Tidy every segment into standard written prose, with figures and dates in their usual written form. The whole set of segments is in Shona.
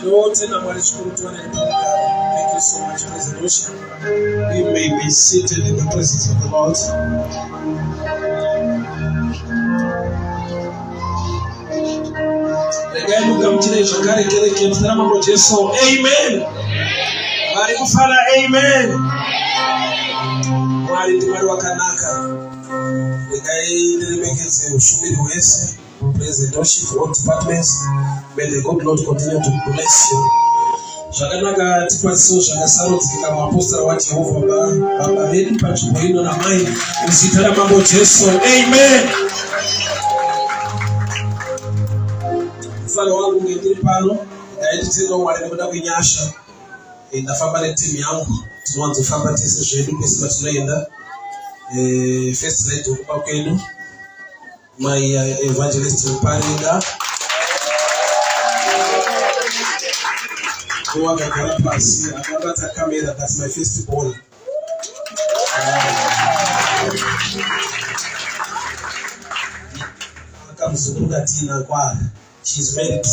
Thank you so much, President. You may be seated in the presence of the Lord. Amen. Amen. President, all departments, may the good Lord continue to bless you. Shakanaka tipaso shakasaro tikama apostle wa Jehovah baba vedu pachiboino na mai msitara mambo Yesu. Amen. Mfano wangu ngediri pano ndaititendo wale ngoda kunyasha ndafamba ne team yangu tunaanza kufamba tese zvedu kwese tunaenda first lady ukupa kwenu my Evangelist Muparinga. That's my first born. She's married.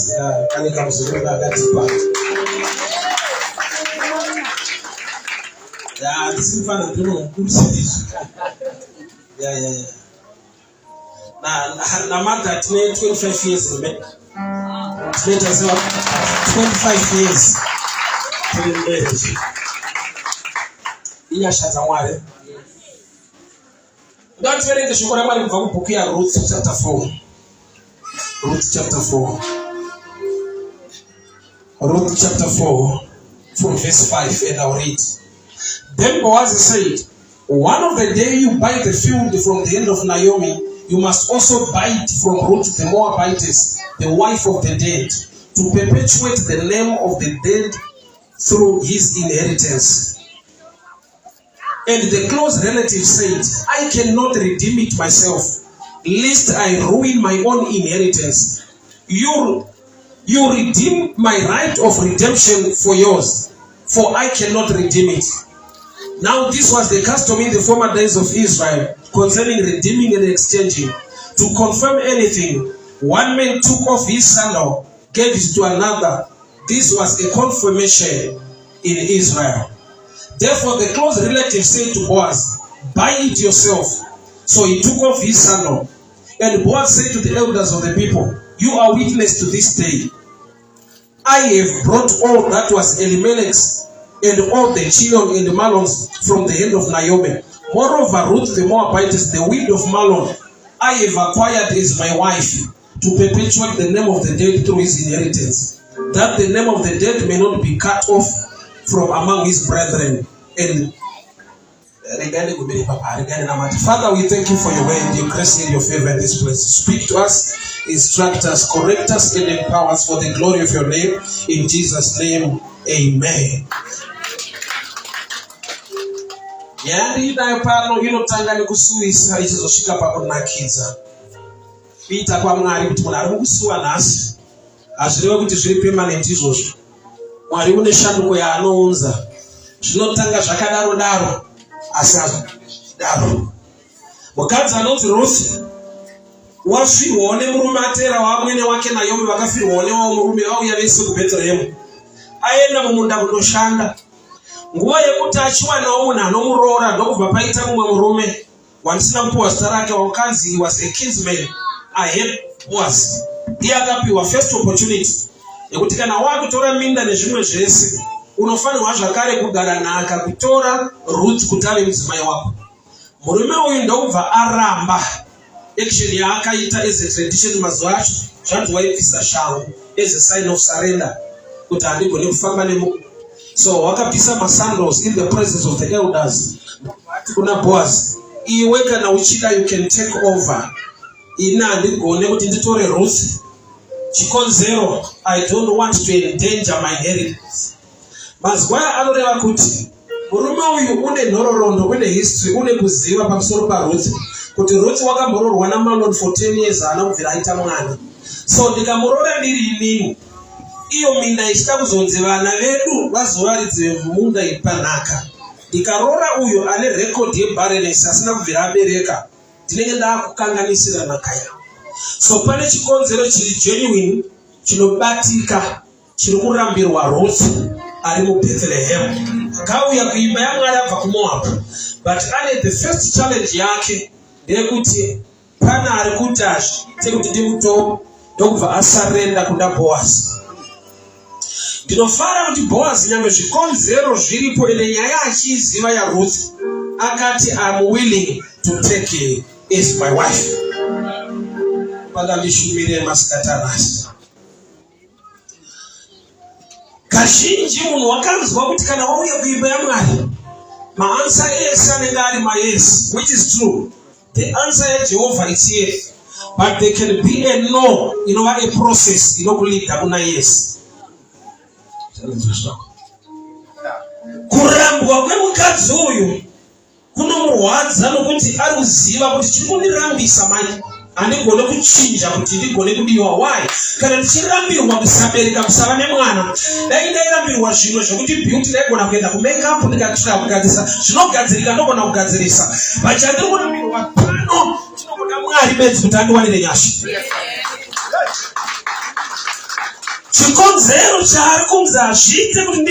Yeah, this is fun. Yeah. Now, Martha, 25 years. 25 years. That's very interesting. Ruth chapter 4. Ruth chapter 4. Ruth chapter 4 from verse 5, and I'll read. Then Boaz said, one of the day you buy the field from the end of Naomi, you must also buy it from Ruth the Moabitess, the wife of the dead, to perpetuate the name of the dead through his inheritance. And the close relative said, I cannot redeem it myself, lest I ruin my own inheritance. You redeem my right of redemption for yours, for I cannot redeem it. Now this was the custom in the former days of Israel concerning redeeming and exchanging. To confirm anything, one man took off his sandal, gave it to another. This was a confirmation in Israel. Therefore the close relative said to Boaz, buy it yourself. So he took off his sandal. And Boaz said to the elders of the people, you are witness to this day. I have brought all that was Elimelech's and all the children and the Malons from the hand of Naomi. Moreover, Ruth the Moabitess, the widow of Malon, I have acquired as my wife, to perpetuate the name of the dead through his inheritance, that the name of the dead may not be cut off from among his brethren. And Father, we thank you for your word, your grace and your favor in this place. Speak to us, instruct us, correct us, and empower us for the glory of your name. In Jesus' name, amen. Yari nayo pano inotanga nikusuisa ichizoshika pakunakiza. Pita kwa Mwari kuti munhu ari mukusuwa nhasi hazvirevo kuti zviri permanent izvozvo. Mwari une shanduko yaanounza. Zvinotanga zvakadaro daro asi hazvidaro. Mukadzi anonzi Ruth wafirwawo nemurume atera wamwene wake Naomi vakafirwawo newawo murume vauya vese kuBheterehemu. Aenda mumunda kundoshanda. Nguva yekuti achiwanawo munhu anomuroora ndokubva paita mumwe murume wandisina kupiwa zita rake wakanzi he was a kinsman ahead Boaz. Iye akapiwa first opportunity yekuti kana wakutora minda nezvimwe zvese unofanirwa zvakare kugara nhaka kutora Ruth kuti ave mudzimai wako. Murume uyu ndokubva aramba action yaakaita as a tradition mazuva acho zvanzi waipisa shangu as a sign of surrender kuti handigoni kufamba nemunhu. So wakapisa masandals in the presence of the elders. Kuna Boaz, iwe kana uchida you can take over. Ina handigoni kuti nditore Ruth. Chikonzero, I don't want to endanger my inheritance. Mazwaya anoreva kuti murume uyu une nhororondo, une history, une kuziva pamusoro paRuth. Kuti Ruth wakambororwa naMalon for 10 years haana kubvira aita mwana. So ndikamurora ndiri inini. Iyo minda ichita kuzonzi vana vedu vazovaridze munda ipanhaka. Ndikarora uyo ane record yebarrenness asina kubvira abereka, ndinenge ndakukanganisira nhaka yawo. So pane chikonzero chiri genuine chinobatika chiri kurambirwa Ruth ari muBethlehem. Akauya kuimba yaMwari abva kuMoab. But ane the first challenge yake ndeyekuti pana ari kuti azviite kuti ndimuto ndokubva asarenda kuna Boaz. Ndinofara kuti Boaz nyangwe zvikonzero zviripo ende nyaya achiziva yaRuth akati I'm willing to take her as my wife. Pandandishumire masikatanas. Kazhinji munhu wakanzwa kuti kana wauya kuimba yaMwari maansa ese anenge ari mayes, which is true. The answer yaJehovha is yes. But there can be a no, a process inokulead kuna yes. Kurambwa kwemukadzi uyu kunomurwadza nokuti ari kuziva kuti chiri kundirambisa manje handigone kuchinja kuti ndigone kudiwa. Why? Kana ndichirambirwa kusabereka kusava nemwana, dai ndairambirwa zvimwe zvokuti beauty ndaigona kuenda kumakeup ndikatira kugadzirisa zvinogadzirika ndogona kugadzirisa. Pachandiri kurambirwa pano tinogoda Mwari bedzi kuti andiwanire nyasha. Chikonzero chaari kunzi azviite kuti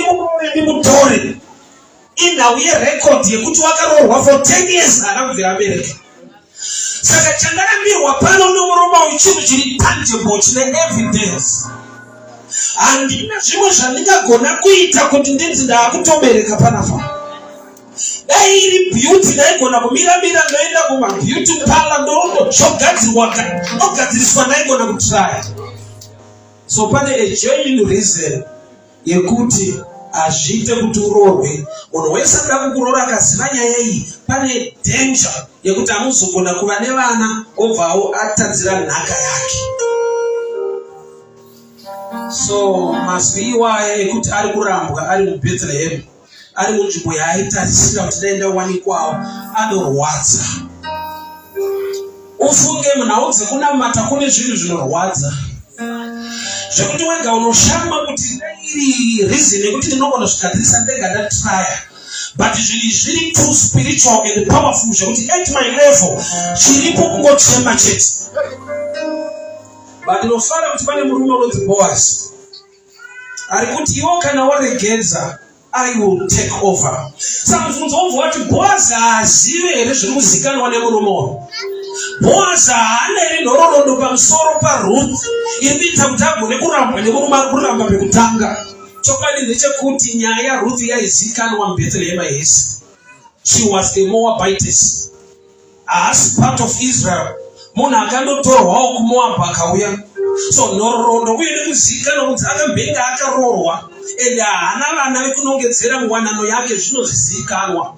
ndimutore indau yerekodi yekuti wakaroorwa for 10 years akabvira abereka. Saka chandarambirwa pano nomuromo uyu chinhu chiri tangible chine evidence. Handina zvimwe zvandingagona kuita kuti ndinzi ndaakutobereka panapa. Dai iri beauty ndaigona kumira-mira ndoenda kuma-beauty parlor ndogadziriswa ndaigona kutraya. So pane a genuine reason yekuti azviite kuti uroorwe. Munhu wese anoda kukuroora akaziva nyaya iyi, pane danger yekuti amuzogona kuva nevana obvawo atadzira nhaka yake. So mazwi iwaya ekuti ari kurambwa ari muBethlehem, ari munzvimbo yaaitarisira kuti daenda wanikwawo, anorwadza. Ufunge munhau dzekunamata kune zvinhu zvinorwadza zvekuti wega unoshama kuti iri reason yekuti ndinogona kuzvigadzirisa ndega ndatraya. But zviri too spiritual and powerful zvekuti at my level chiripo kungochema chete. But ndinofara kuti pane murume unonzi Boaz ari kuti iwo kana waregedza I will take over. Saka mubvunzo wobva wati Boaz haazive here zviri kuzikanwa nemurume uyu. Boaz haana here nhororondo pamusoro paRuth iri kuita kuti agone kurambwa nemurume ari kuramba pekutanga. Chokwadi ndechekuti nyaya yaRuth yaizikanwa muBethlehem yese. She was a Moabitess. As part of Israel, munhu akandotorwawo kuMoab akauya. So nhororondo uye nekuzikanwa kuti akambenga akaroorwa ende haana vana vekunongedzera muwanano yake zvinozizikanwa.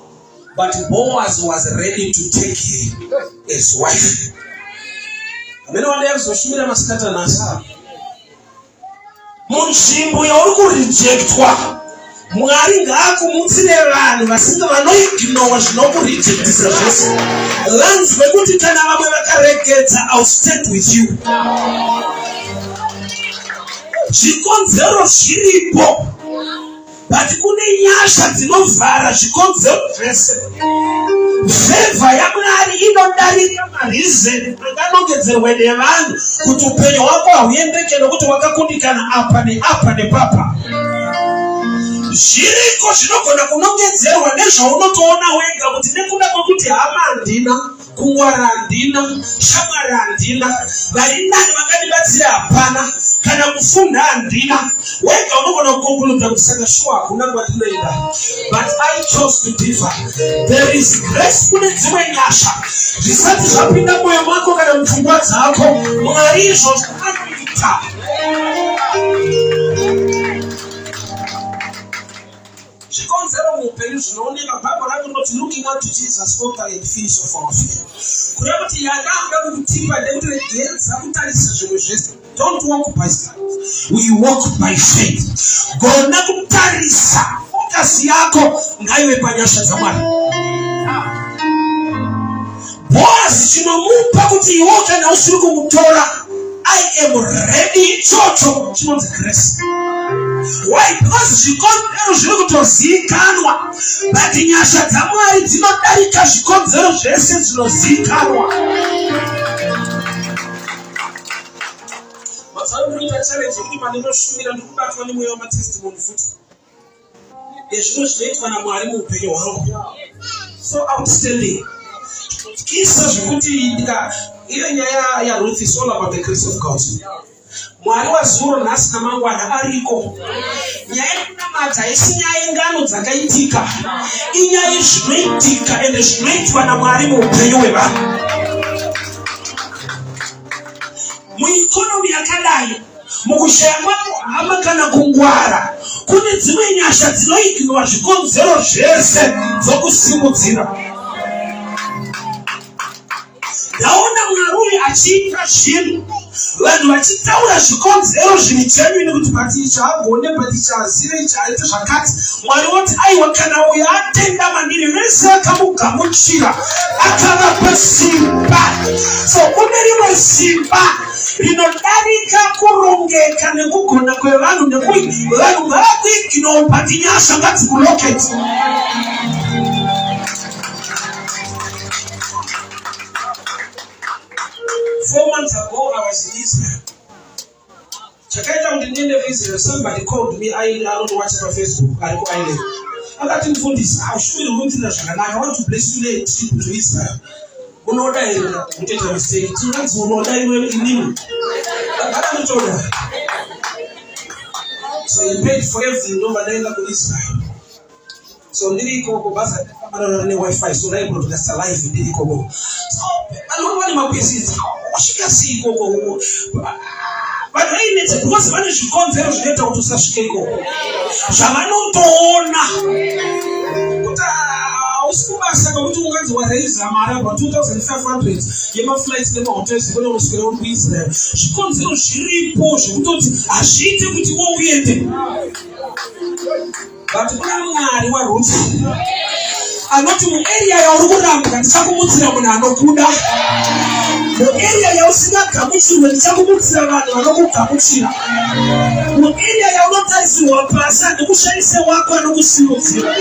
But Boaz was ready to take her as wife. Amene wanda yakuzoshumira masikata nasa. Munzvimbo yauri kurejectwa, Mwari ngaakumutsire vanhu vasinga vanoignowa zvinokurejectisa zvese. Lanzwe kuti kana vamwe vakaregedza I'll stand with you. Zvikonzero zviripo, but kune nyasha dzinovhara zvikonzero zvese. Favor yaMwari inodarika mareason anganongedzerwe nevanhu kuti upenyu hwako hauendeke nokuti wakakundikana apa neapa nepapa. Zviriko zvinogona kunongedzerwa nezvaunotoona wega kuti nekuda kwekuti hama handina, kungwara handina, shamwari handina, vari nani vangandibatsira hapana, kana kufunda handina, wega unogona kukonkuludza kuti saka shuwa hakuna kwandinoenda. But I chose to differ. There is grace kune dzimwe nyasha zvisati zvapinda mwoyo wako kana mupfungwa dzako, Mwari izvozvo anoita. Zvikonzero muupenyu zvinooneka Bible rakunoti looking unto Jesus author and finisher of our faith. Kureva kuti yadakuda kukutipa ndekuti regedza kutarisa zvimwe zvese. Don't walk by sight. We walk by faith. Gona kutarisa focus yako ngaiwe panyasha dzaMwari. Boaz chinomupa kuti iwe kana usiri kumutora I am ready chocho chinonzi grace. Why? Because zvikonzero zviri kutozikanwa, but nyasha dzaMwari dzinodarika zvikonzero zvese zvinozikanwa. Sababu challenge ili maneno shumira ndikubatwa ni mweyo testimony futhi. Yeshua shweitwa na mwalimu upenyo wangu. So outstanding. Kisa zvukuti ndika ile nyaya ya Ruth is all about the grace of God. Mwari wazuro nhasi namangwana ariko. Nyaya kunamata isinyaya ingano dzakaitika. Inyaya zvinoitika ende zvinoitwa naMwari muupenyu hwevanhu. Muikonomi yakadai mukushaya kwako hama kana kungwara kune dzimwe nyasha dzinoignora zvikonzero zvese dzokusimudzira. Ndaona Mwari achiita zvinhu vanhu vachitaura zvikonzero zviri genuine kuti patichagone patichazive chaite zvakati. Mwari woti aiwa kana uyo atenda maniri vese akamugamuchira akavapa simba. So kune rimwe simba rinodarika kurongeka nekugona kwevanhu nekuti vanhu ngavakuignore pati nyasha ngadzikuroketi. 4 months ago, I was in Israel. Chakaita kuti ndiende Israel, somebody called me. I don't watch it on Facebook. I got mfundisi. I should I want to bless you a trip to Israel. Unoda ila mteta mistake. Tunanzi unoda iwe nini? Hata mtoda. So he paid for everything over there in Israel. So ndiko basa kama na wifi so live broadcast live ndiko go. So alikuwa mapesi ushika si koko. But right now because vane zvikonzero zvinoita kuti usasvike ikoko. Zvavanotoona. Kuti usibasa kuti unganzi wa raise mari about 2500 yema flights nema hotels kune unoswera ku Israel. Zvikonzero zviripo zvekutoti azviite kuti uende. But kuna Mwari wa Ruth anoti mu area ya urukuramba ndichakumutsira munhu anokuda. Mu area ya usingagamuchirwe ndichakumutsira vanhu vanokugamuchira. Mu area ya unotarisirwa pasi ndikushaise wako anokusimudzira.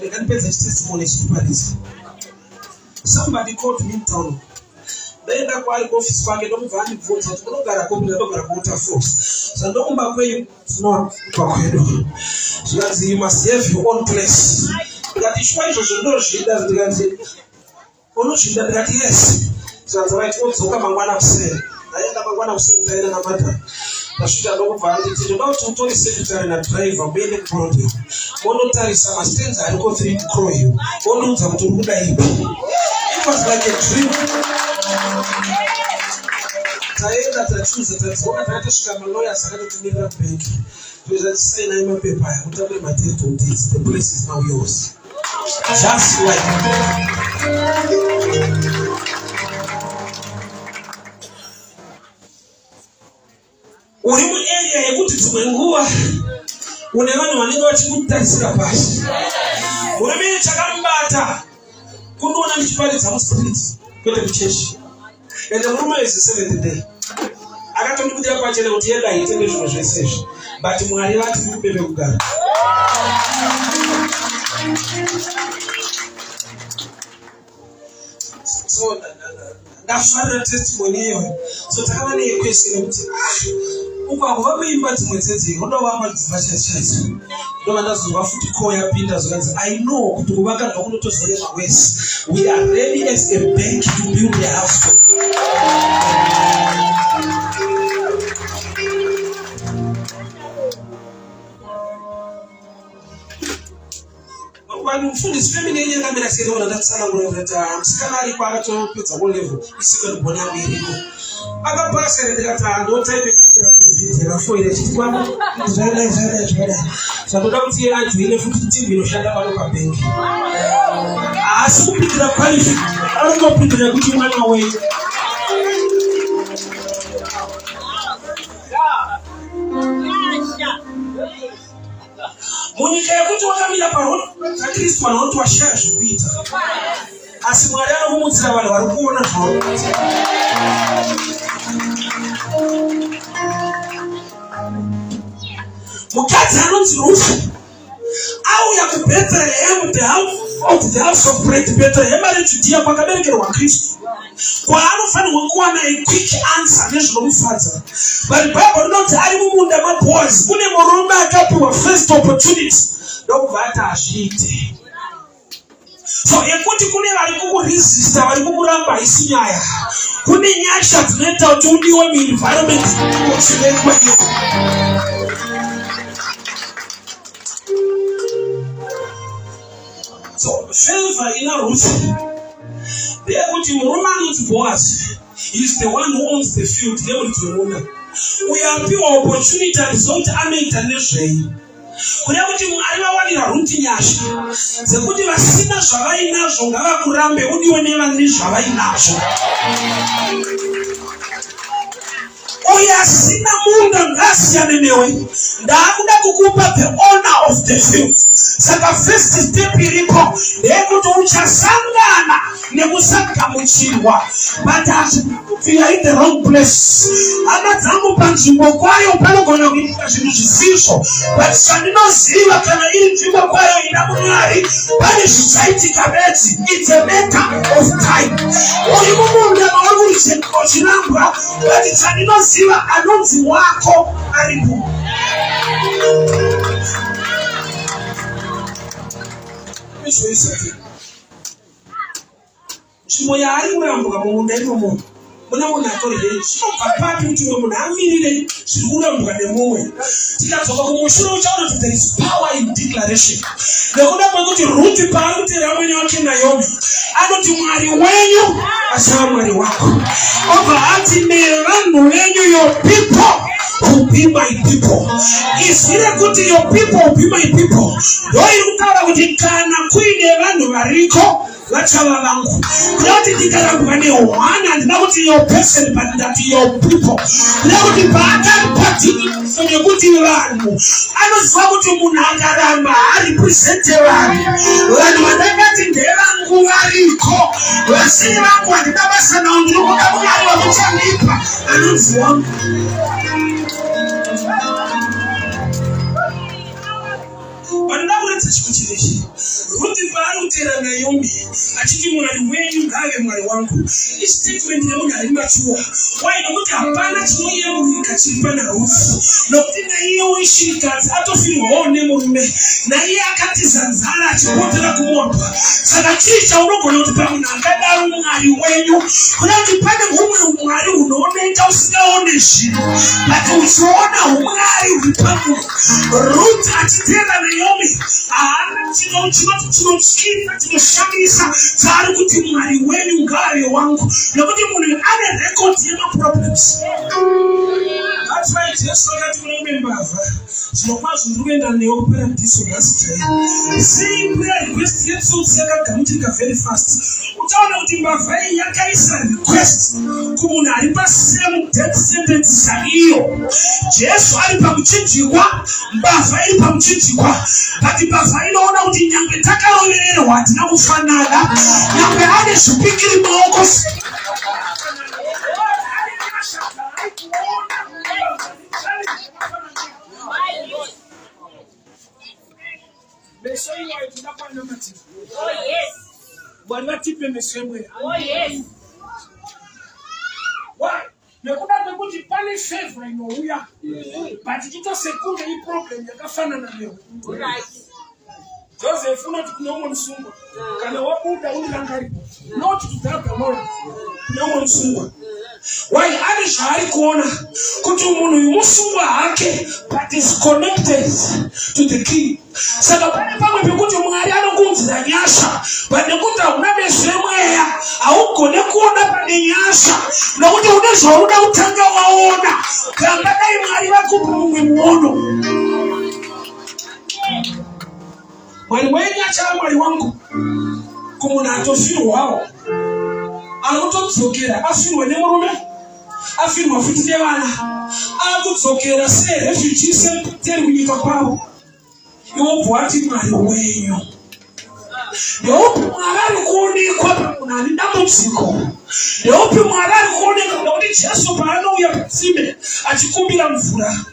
Rekanipedza testimony chiparisa. Somebody called me down. Ndaenda kwari office kwake ndomubva andibvunza kuti unogara kopi ndogara kuwater force. Sandokumba kwenyu not kwakwedu. Zvikanzi you must have your own place. Ndikati shwa izvozvo ndozvida ndikati unozvida ndikati yes. Zvikanzi right wodzoka mangwana kuseni. Ndaenda mangwana kuseni ndaenda namadha. Ndasvika ndokubva anditi ndoda kuti utore secretary na driver muende kuproduce. Monotarisa mastenza ariko 3 kroyo. Ondoudza kuti uri kuda ipi. It was like a dream. Taenda tachuza tadziona takasvika malawyers akatotumirira kubenki. Tozasaina mapepa aya mutambire material deeds. The place is now yours. Just like uri mu area yekuti dzimwe nguva une vanhu vanenge vachikutarisira pasi. Murume chakamubata kundoona ndichiparidza mustreet kwete kuchechi. Ende murume is the 7th day. Akatondibudzira pachene kuti yenda itenge zvinhu zvese izvi. But Mwari vati mubebe kugara. So ndafarira testimony iyoyo. So takava neyekwesere kuti ukangova kuimba dzimwe dzedzi unodovapa dzimba chaidzo. Ndova ndazozwa futi call yapinda zvikanzi I know kuti kuvaka ndokunotozorema wese. We are ready as a bank to build the house. Mfundisi family yenye kamera sikeona ndatsana ngoreta msikana ali kwa akatopedza go level isika ndibona yangu iriko akapasa ndikati ndo type kufikira kuvideo rafoile chiti kwamba zvada sanoda kuti yeye ajoine futi team inoshanda pano pa bank asi kupindira qualify anopindira kuti mwana wewe munyika yekuti wakamira paroni Kristu anoti washaya zvikuita asi Mwari anokumutsira vanhu vari kuona zvauri. Mukadzi anonzi Ruth auya kuBethlehem down of the house of bread Bethlehem alichitia pakaberekerwa Kristu. Kwaanofanirwa kuwana a quick answer nezvinomufadza. But Bible rinoti ari mumunda maBoaz mune murume akapiwa first opportunity ndokubva ati azviite. So yekuti kune vari kukuresista vari kukuramba isi nyaya. Kune nyasha dzinoita kuti udiwe muenvironment inochivekwa iyo. So favor ina Ruth ndeyekuti murume anonzi Boaz is the one who owns the field. Ndeyekuti murume uyapiwa opportunity result anoita nezvei. Kuda kuti Mwari vawanira Ruth nyasha dzekuti vasina zvavainazvo ngavakurambe udiwe nevane zvavainazvo. Uyo asina munda ngasiyane newe. Ndakuda kukupa the owner of the field. Saka first step iripo ndeyekuti uchasangana nekusagamuchirwa. But you are in the wrong place. Hama dzangu panzvimbo kwayo panogona kuitika zvinhu zvisizvo. But chandinoziva kana iri nzvimbo kwayo ina Mwari pane zvichaitika bedzi. It's a matter of time. Uri mumunda mauri uchirambwa. But chandinoziva anonzi wako aripo. Nzvimbo yaari kurambwa mumunda imomo muna munhu atori hei zvinobva papi kuti umwe munhu amirire zviri kurambwa nemumwe. Tikadzoka kumushure uchaona kuti there is power in declaration. Nekuda kwekuti Ruth paari kutera mwenye wake Naomi anoti Mwari wenyu achava Mwari wako. Obva ati nevanhu venyu your people will be my people. Isire kuti your people will be my people. Ndoi kutaura kuti kana kuine vanhu variko vachava vangu. Kuti ndikarambwa ne1 handina kuti your person but that your people. Kuti paakaripatinisa nekuti vanhu anoziva kuti munhu akaramba arepresente vanhu. Vanhu vandakati ndevangu variko. Vasiri vangu handina basa navo ndinokuda Mwari vakuchandipa anonzi wangu. Vanhu kuratidza chipo chirechi. Ruth paari kutera Naomi achiti Mwari wenyu ngave Mwari wangu. Istatement yemunhu ari machuwa. Why? Nokuti hapana chinoyemurika chiri pana Ruth. Nokuti naiyewo ishirikadzi atofirwawo nemurume. Naiye akati zanzara achipotera kumorwa. Saka chii chaunogona kuti pamunhu akadaro Mwari wenyu. Kuna kuti pane humwe umwari hunooneka usingaone zvinhu. But uchiona umwari huri pamunhu. Ruth achitera Naomi haana chinotyisa chinoshamisa chaari kuti Mwari wenyu ngave wangu. Nokuti munhu ane record yemaproblems. That's why Jesu akati murume mbavha zvinokwazvo ndiri kuenda newe kuparadhiso nhasi chaiyo. Sei prayer request yetsotsi yakagamuchirika very fast. Utaona kuti mbavha iyi yakaisa request kumunhu ari pasame death sentence saiyo. Jesu ari pamuchinjikwa, mbavha iri pamuchinjikwa. But mbavha inoona kuti nyangwe takarovererwa hatina kufanana. Nyangwe ane zvipikiri maoko. Meso iwayo tinapana mati. Oh yes. Bwana tipe meso yemwe. Oh yes. Why? Nekuda kwekuti pane favor inouya. But chitosekunde i problem yakafanana nayo. Right. Joseph unoti kuna umwe msungwa. Kana wabuda unirangaripo. Not to that Gomorrah. Kuna umwe msungwa. Why? Ari zvaari kuona kuti munhu uyu musungwa hake but is connected to the king. Saka pane pamwe pekuti Mwari anokunzira nyasha but nekuti hauna meso emweya haugone kuona pane nyasha nokuti une zvaunoda kutanga waona. Kangadai Mwari vakupa mumwe muono. Mwari wenyu achava Mwari wangu. Kumunhu atofirwawo anotodzokera afirwa nemurume, afirwa futi nevana, akudzokera serefugee seputeri kunyika kwavo. Iwo bwati Mwari wenyu. Ndopi Mwari ari kuonekwa pamunhu ane dambudziko. Ndopi Mwari ari kuonekwa nokuti Jesu paanouya patsime achikumbira mvura.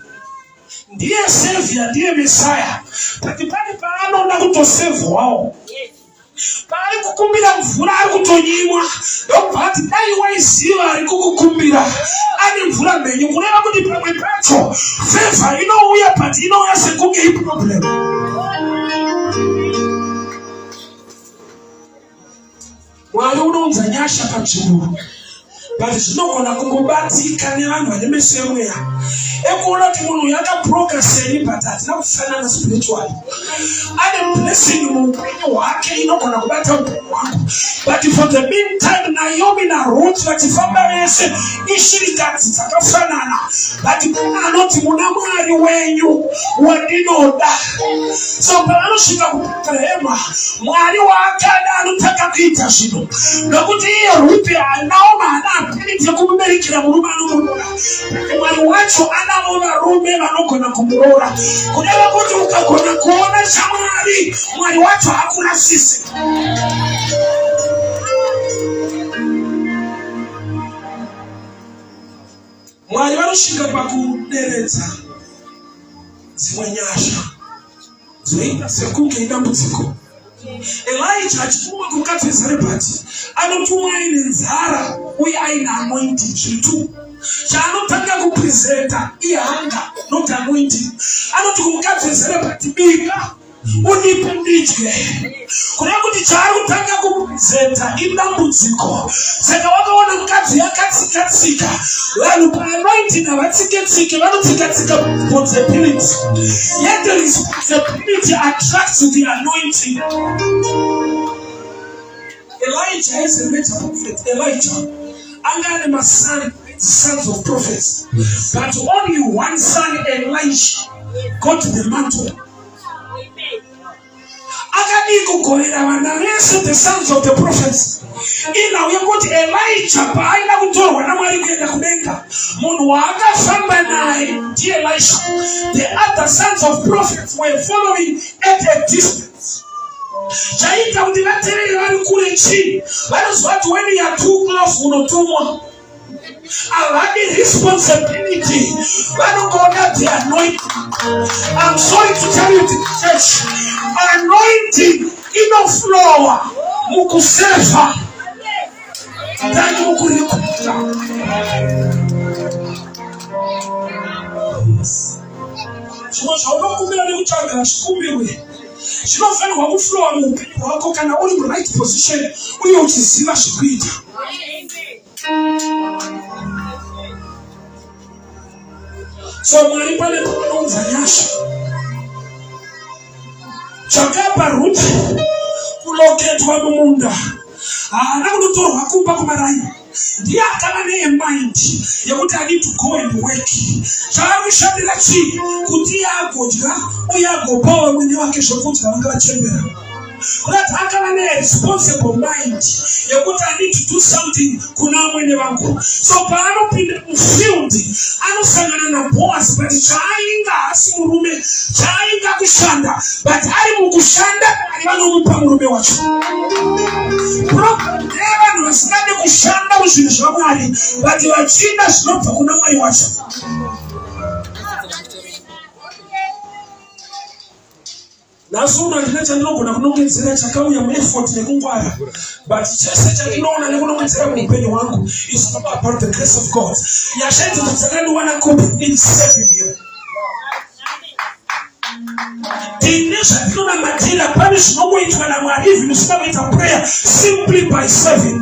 Ndiye Savior, ndiye Messiah. But pane paanoda kutosevhwawo. Pari kukumbira mvura ari kutonyimwa. Ndobvati dai waiziva ari kukukumbira ane mvura mhenyu kureva kuti pamwe pacho favor inouya but inouya sekunge iproblem. Mwari unounza nyasha panzvimbo but zvinogona kungobatika nevanhu vane meso emweya ekuona kuti munhu yakabroka seni but hatina kufanana spiritually. Ane blessing muupenyu hwake inogona kubata upenyu hwako but for the meantime Naomi naRuth vachifamba vese ishirikadzi dzakafanana but anoti muna Mwari wenyu wandinoda. So pavanosvika kuBheterehema Mwari waakada anotanga kuita zvino nokuti iye Ruth Naomi haana ability yekumuberekera murume anomuroora. Mwari wacho anavo varume vanogona kumuroora kureva kuti ukagona kuona chaMwari Mwari wacho hakurasise. Mwari vanosvika pakuderedza dzimwe nyasha dzinoita sekunge idambudziko. Elijah achitumwa kumukadzi weZarepati anotumwa aine nzara uye aine anointing zvitu. Chaanotanga kupresenta ihanga not anointing. Anoti kumukadzi weZarepati bika unipe ndidye. Kureva kuti chaari kutanga kupresenta idambudziko. Saka wakaona mukadzi yakatsika-tsika. Vanhu paanointing havatsike-tsike vanotsika-tsika responsibility. Yet the responsibility attracts the anointing. Elijah is a major prophet. Elijah anga ane sons of prophets, but only one son, Elisha, got the mantle. Akadi kugorera vana vese the sons of the prophets. Inauya kuti Elijah paaida kutorwa naMwari kuenda kudenga, munhu waakafamba naye ndiye Elisha. The other sons of prophets were following at a distance. Chaita kuti vaterere vari kure chii, vanozwa kuti when you are too close unotumwa. Havadi responsibility, vanongoona the anointing. I'm sorry to tell you, church, anointing inoflowa mukuseva ndani mukurikuta. Zvimwe zvaunokumbira nekutsvaga hazvikumbirwe. Zvinofanirwa kuflowa muupenyu hwako kana uri right position uye uchiziva zvekuita. So Mwari pane panounza nyasha. Chakapa Ruth kuloketwa mumunda. Haana kunotorwa kumba kumarayi. Ndiye akava nemind yekuti I need to go and work. Chaakushandira chii? Kuti iye agodya uye agopawo vamwene vake zvokudya vanga vachembera. Kuti akava neresponsible mind yekuti I need to do something kuna vamwene vangu. So paanopinda mufield anosangana naBoaz, but chaainga hasi murume, chaainga kushanda, but ari mukushanda Mwari vanomupa murume wacho. Problem ndevanhu vasingade kushanda muzvinhu zvaMwari, but vachinda zvinobva kuna Mwari wacho. Naso unandina chandinogona kunongedzera chakauya mueffort nekungwara, but chese chandinoona nekunongedzera muupenyu hwangu is about the grace of God. Nyasha idzi dzakandwana cope in serving you. Tine zvatinonamatira pane zvinongoitwa naMwari even usina kuita prayer simply by serving.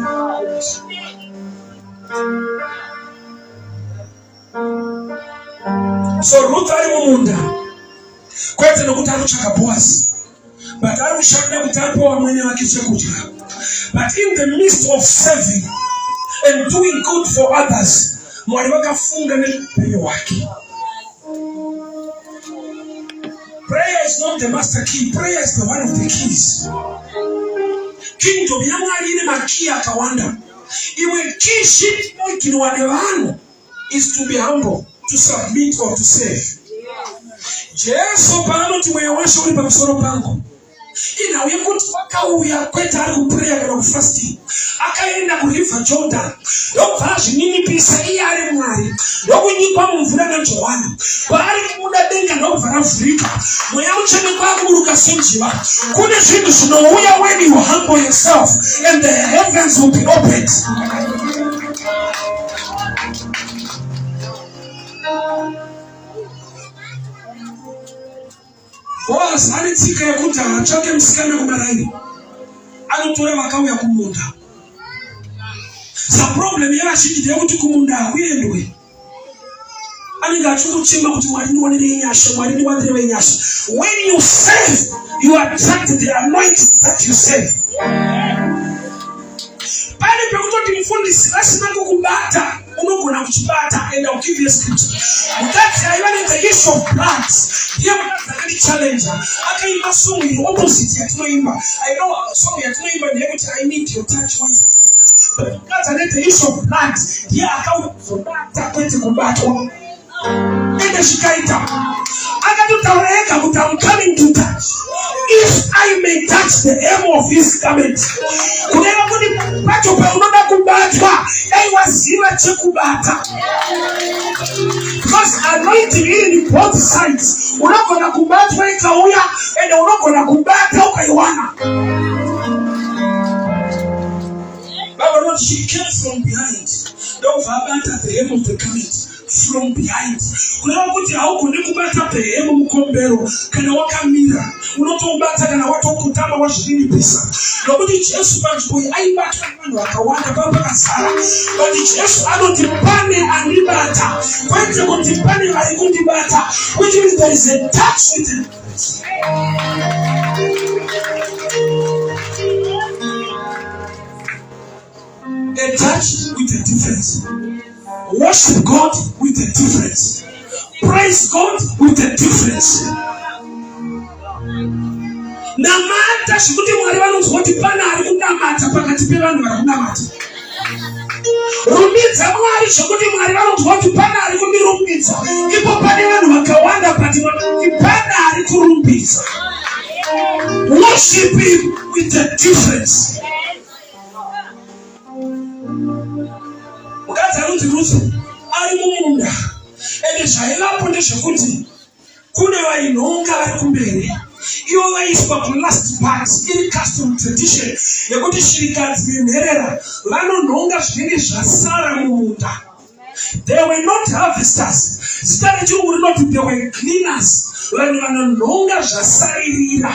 So Ruth ari mumunda kwete nokuti anotsvaka Boaz, but ari kushanda kuti apewa vamwene vake chekudya. But in the midst of serving and doing good for others, Mwari vakafunga nezvupenyu hwake. Prayer is not the master key. Prayer is the one of the keys. Kingdom yaMwari ine makey akawanda. Imwe key ship inoikinwa nevanhu is to be humble, to submit or to serve. Jesu paanoti mweya washo uri pamusoro pangu, ina uyekuti wakauya kwete ari kuprayer kana kufasting akaenda kuriver Jordan ndokubva zvininipisa iye ari Mwari ndokunyikwa mumvura naJohana paari kubuda denga ndokubva ravhurika mweya mutsvene kwakuburuka senjiva. Kune zvinhu zvinouya when you humble yourself and the heavens will be opened. Boaz ane tsika yekuti hatsvake musikana kumaraini, anotora vakauya kumunda. Problem yevazhinji ndeyekuti kumunda hakuendwe. Anenge achikuchema kuti Mwari ndiwanire nyasha, Mwari ndiwanire nyasha. When you serve, you attract the anointing that you serve. Pane pekutoti mfundisi asina kukubata, unogona kuchibata, and I'll give you a scripture. Mukadzi aiva the issue of blood. Ndiye mukadzi akandichallenja. Akaimba song iri opposite yatinoimba. I know song yatinoimba ndeyekuti I need your touch once again. Mukadzi ane the issue of blood. Ndiye akazobata kwete kubatwa. Ende zvikaita. Akatotaura ega kuti I'm coming to touch. If I may touch the hem of his garment. Kureva kuti pacho paunoda kubatwa, aiwaziva chekubata. Because anointing in both sides. Unogona kubatwa ikauya, and unogona kubata ukaiwana. But what she came from behind. Don't verbata the hem of the garment. From behind. Kunava kuti haugoni kubata pehemu mukombero kana wakamira. Unotobata kana watokutama wazvininipisa. Nokuti Jesu panzvimbo aibatwa nevanhu vakawanda papakazara. But Jesu anoti pane andibata. Kwete kuti pane vari kundibata. Which means there is a touch with him. A touch with a difference. Worship God with a difference. Praise God with a difference. Namata zvikuti Mwari vanonzwa kuti pana ari kunamata pakati pevanhu vari kunamata. Rumbidza Mwari zvekuti Mwari vanonzwa kuti pana ari kundirumbidza. Ipo pane vanhu vakawanda pati kuti pana ari kurumbidza. Worship him with a difference. Mukadzi anonzi Ruth ari mumunda. Ende zvaivapo ndezvekuti kune vainhonga vari kumberi. Ivo vaiswa kulast part iri custom tradition yekuti shirikadzi nenherera vanonhonga zvinenge zvasara mumunda. They were not harvesters. Zita rechirungu rinoti they were cleaners. Vanhu vanonhonga zvasaririra.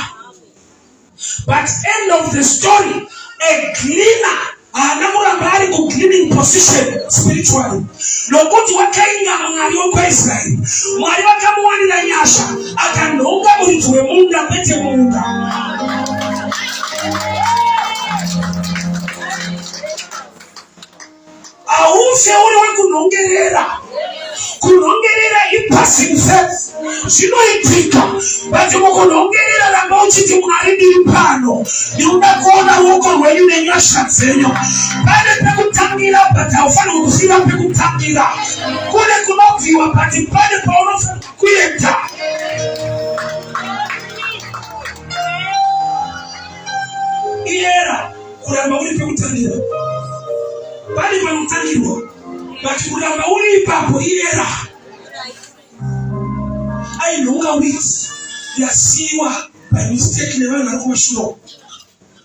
But end of the story, a cleaner anamuramba ari ku-cleaning position spiritually. Nokuti wakainga Mwari wokwaIsraeri. Mwari vakamuwanira nyasha akanhonga muridzi wemunda kwete munda. Aufe uri wekunhongerera. Kunhongerera ipassing faith. Zvinoitika. But mukunhongerera ramba uchiti Mwari ndiri pano. Ndinoda kuona ruoko rwenyu nenyasha dzenyu. Pane pekutangira but haufaniri kufira pekutangira. Kune kunobviwa but pane paunofanira kuenda. Iyera kuramba uri pekutangira. Pane panotangirwa. But kuramba uri ipapo iyera. Ainhonga witi yasiiwa by mistake nevanhu vari kumashure.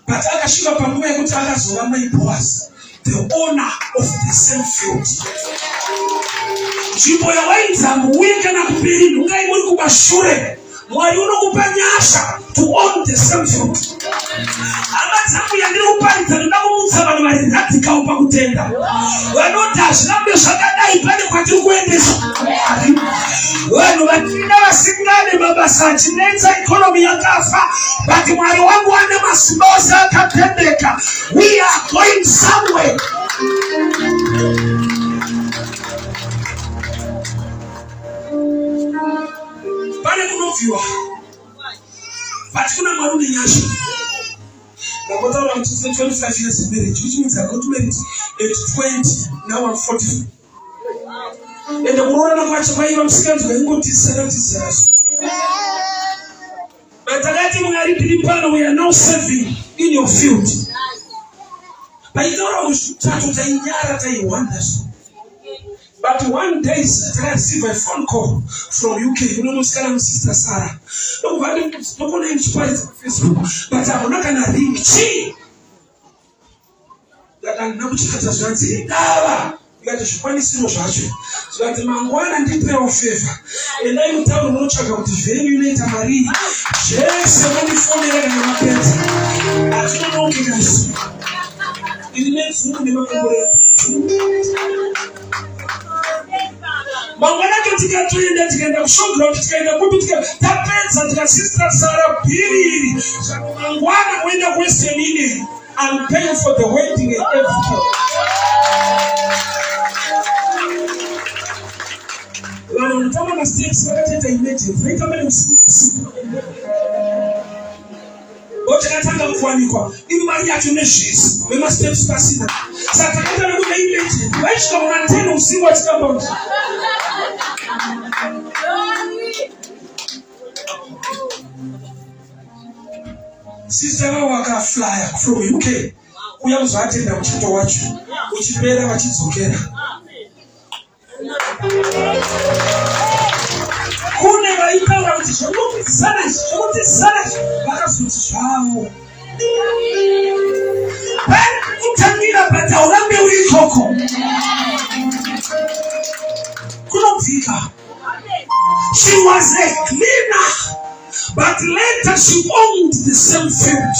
But akasvika panguva yekuti akazova mai Boaz, the owner of the same field. Nzvimbo yawainza muuye kana kuperi nhongai muri kumashure. Mwari unokupa nyasha to own the same field. Hama dzangu yandiri kuparidza ndoda kumutsa vanhu vari radical pakutenda. Vanoti hazvirambe zvakadai pane kwatiri kuendesa. Vanhu vatirida vasingane mabasa achinetsa ikonomi yakafa. But Mwari wangu ane masimba ose akapendeka. We are going somewhere. Pane kunovhiwa. But kuna Mwari une nyasha. Ndakotaura kuti 25 years of marriage, which means I got married at 20, now I'm 44. And kuroorana kwacho kwaiva musikadzi waingoti sara kuti saraso. But we are now serving in your field. But one day, I received a phone call from UK. You know, Sister Sarah. No, I don't want to inspire Facebook, but I'm not going to ring she. That I'm not going to say, you got to show me so that the man one and the prayer of favor. And I will tell you, check out the venue later, Marie. Yes, 74 years and my parents. I don't know, guys. In the next room, they will Mangwana katika tuende tukenda shogro tukenda kupitia tapenza tuka Sister Sarah Piri. Mangwana wenda kwese nini? I'm paying for the wedding and everything. Kama na steps wakati imagine kama ni usiku wote nataka kufanikwa ili mali yake meshes mema steps pasina sasa kama na imagine wewe kama tena usiku atakamba Sister waka flyer from UK kuyamuza atenda mchito wacu uchipera wachizokera kune vaipanga kuti zvokuti sana vakazoti zvavo kutangira bata urambe uri ikoko kunobvika. She was a cleaner, but later she owned the same field.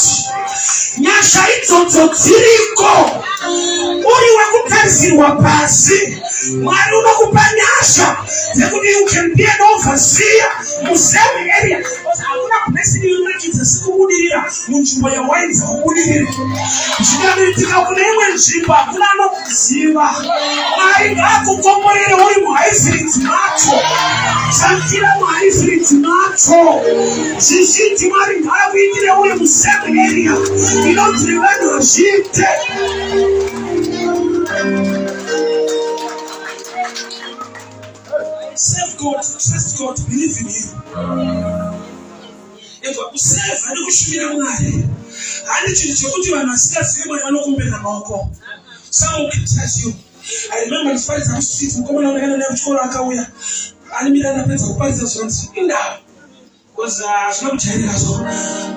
Nyasha idzodzo dziriko uri wekutarisirwa pasi Mwari unokupa nyasha dzekuti you can be an overseer musame area. Hakuna blessing inokuita sikubudirira munzvimbo yawaini dzakubudirira. Zvinoitika kune imwe nzvimbo hakuna anokuziva. Mwari ngaakukomborere uri muhaiziriti macho. Shandira muhaiziriti macho. Zvizhinji Mwari ngaakuitire uri musame area inonzi vanhu vazviite. Serve God, trust God, believe in Him. If you serve, I don't should be a man. I need you to go to an assistant. I don't open the mouth. Someone can test you. I remember the first time street from coming on the end of Korakawea. I mean, I place of Pisces in there. Because not telling us all.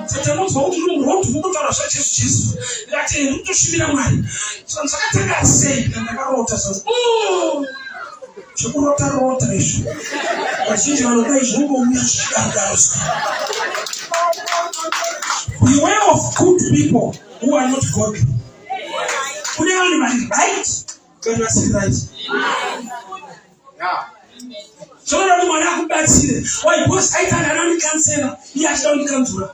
Such a most want to move on such as Jesus. That should be a man. So I say, and I wrote us. Oh! Chocolate issue. I see you beware of good people who are not godly. Could anybody right? God was it right. Yeah. So I don't want to bad see. Why? Because I can't around cancer. He has only come to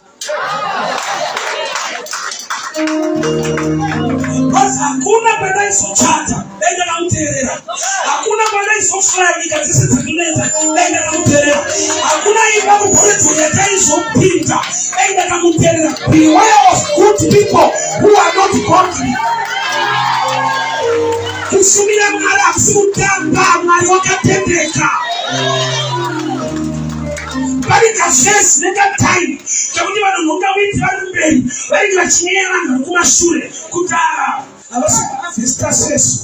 Because hakuna badai so chata, nenda na mterera. Hakuna badai so flani katika tukuleza, nenda na mterera. Hakuna ibabu kwetu ya dai so pinta, nenda na mterera. Beware of good people who are not godly. Kusumira mara kusutamba mara wakatendeka. Barika face nega time. Chakuti vanhu ngaviti vari mberi, vari vachinyera vanhu kumashure kutara. Avasika Vista Sesu.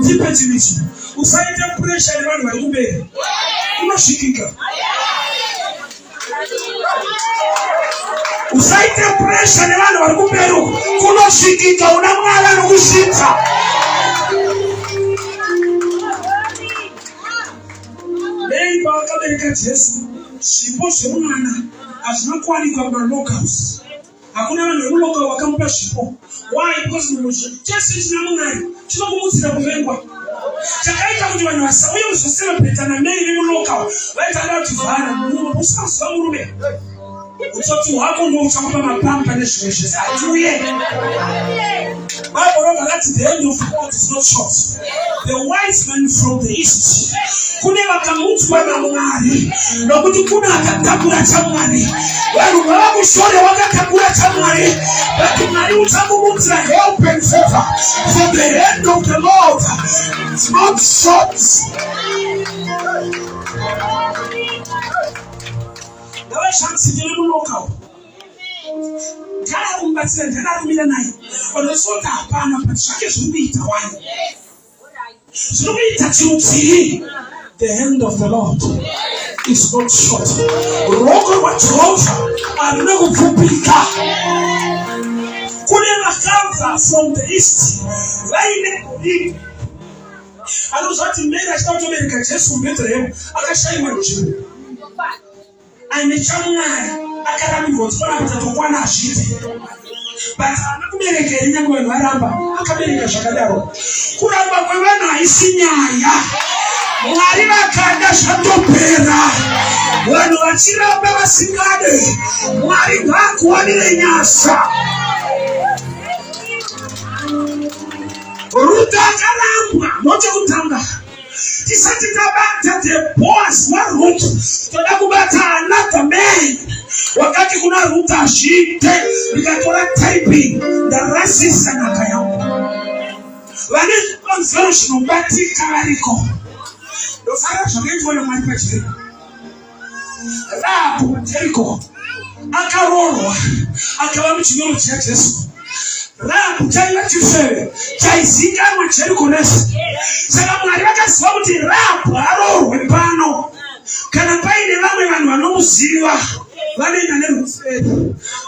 Tipe chinichi. Usaite pressure nevanhu vari kumberi. Unoshikika. Usaite pressure nevanhu vari kumberi. Kunoshikika una mwala nokushinza. Nei vakabereka Jesu zvipo zvemwana hazvinokwanikwa mumalocals. Hakuna vanhu vemulocal vakamupa zvipo. Why? Because Jesu china munari chinokumutsira kuvengwa. Chakaita kuti vanhu vasauye kuzocelebrata namai vemulocal vaitanga kuti vhara munhu usaziva murume utsotsi hwako ndouchakupa mapampa nezvimwe zvese hatiuye. Bible wrote the end of the world is not short. The wise men from the east kune vakamutswa naMwari nokuti kuna akatakura chamwari. Vanhu vavakushore vakatakura chamwari, but Mwari uchamumutsira help and favor from the hand of the Lord. It's not short. chance to look up. Can I but it's what happened, but should be the one. So we touch you see the hand of the Lord is not short. Rogo what and no publica. Couldn't come from the east. Right. I was what made us not to make a chest from Bethlehem. I can say what you. I'm a channel. I can't be what's going to one sheet. But I'm not making a going Maramba. I can make a shakadaro. Kuramba Pavana is Sinya. Marina Kanda Shatopera. When Wachira Babasikade. Marina Quadrinyasa. Ruth Prophetic, not a Tanga. He said it about the Boaz and Ruth. To Nakubata, another man. Wakati kuna Ruth ashite, nikatoa typing, the races and Akayam. When it comes to Bati Kariko, the fire shall get one of my questions. Rap, Jericho, Akaroro, Akawamichi churches. Rap, tell what you say. Kaisika, what Jericho nest. Salamariaka Swati rap, Aro, Webano. Can I buy the Laman and no Siva? One in a little said,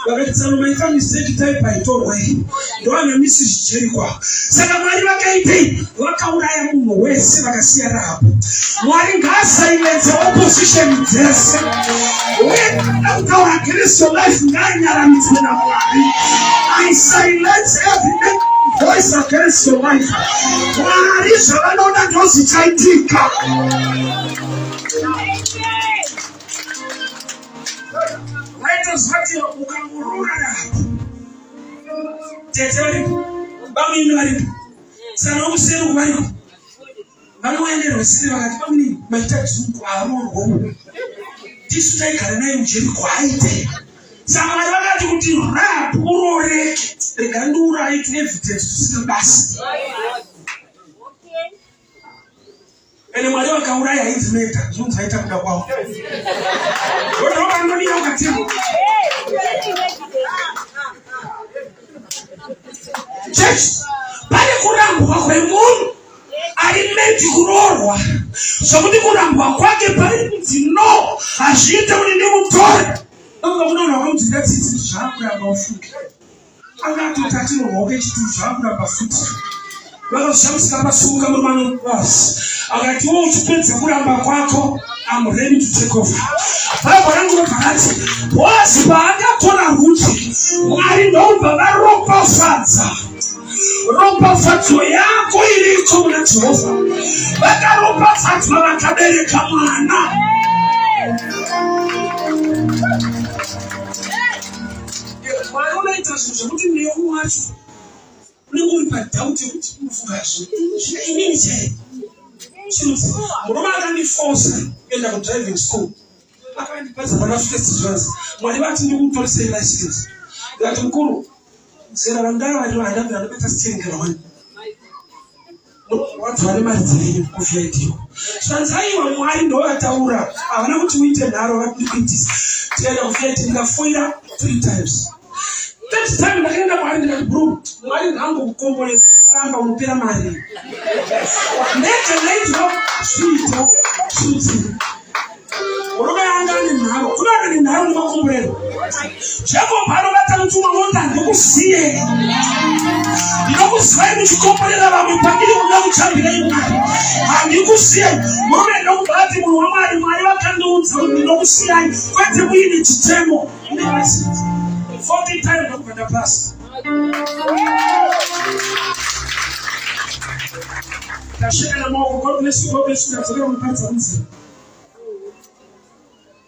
but it's a mistake type by Torway. The one and Mrs. Jericho. Salamariaka Kaiti, what out I am away, Sivakasia rap. One silence opposition test. When out against your life, 9 years I silence every voice against your life. Why is another dose let us have your Mukamurura. Teteri, Bami Mari, Sanom Selu Mari. Manuel was saying, my touch, this take a name, Jim Quiet. Samara to do rap, Urore, they can do right evidence to see the bus. And my dog can write his later, soon I talk about. What am I going to do? Church, Panakuram, Moon, I made you grow. Somebody could have walked a parent, no, as she told you to no, I want to get it to sharp about food. I'm not to touch your mortgage to sharp about food. Well, some Scabasuka man was. I got you all to put the Muramba. I'm ready to take off. Was Baga Tona Ruti. Why don't the Ropa Fata? Ropa Fatoya, going to let you over. But I Ropa Fatma Cabere Kamana. My own interest was in your watch. No, but doubt you to fashion. She means it. Roman force in our driving school. I find the person of festivals. What about you to say license? That Guru said, I don't have a better steering on. What do I imagine of you? So as I am wine or at Aura, I want to eat an arrow of liquids. Tell of getting the fire 3 times. That time I end up in the broom. My uncle component. I'm pyramid. Next a later, sweet. What am I doing now? What in now? No bread. Jacob, I don't to my own. You see it. You know, slide to company that I'm packing on champion. And you could see it. Woman, nobody will want my can do something. You know, see, I went to win it to Trymore. 40 times over the past. God bless you. God bless you.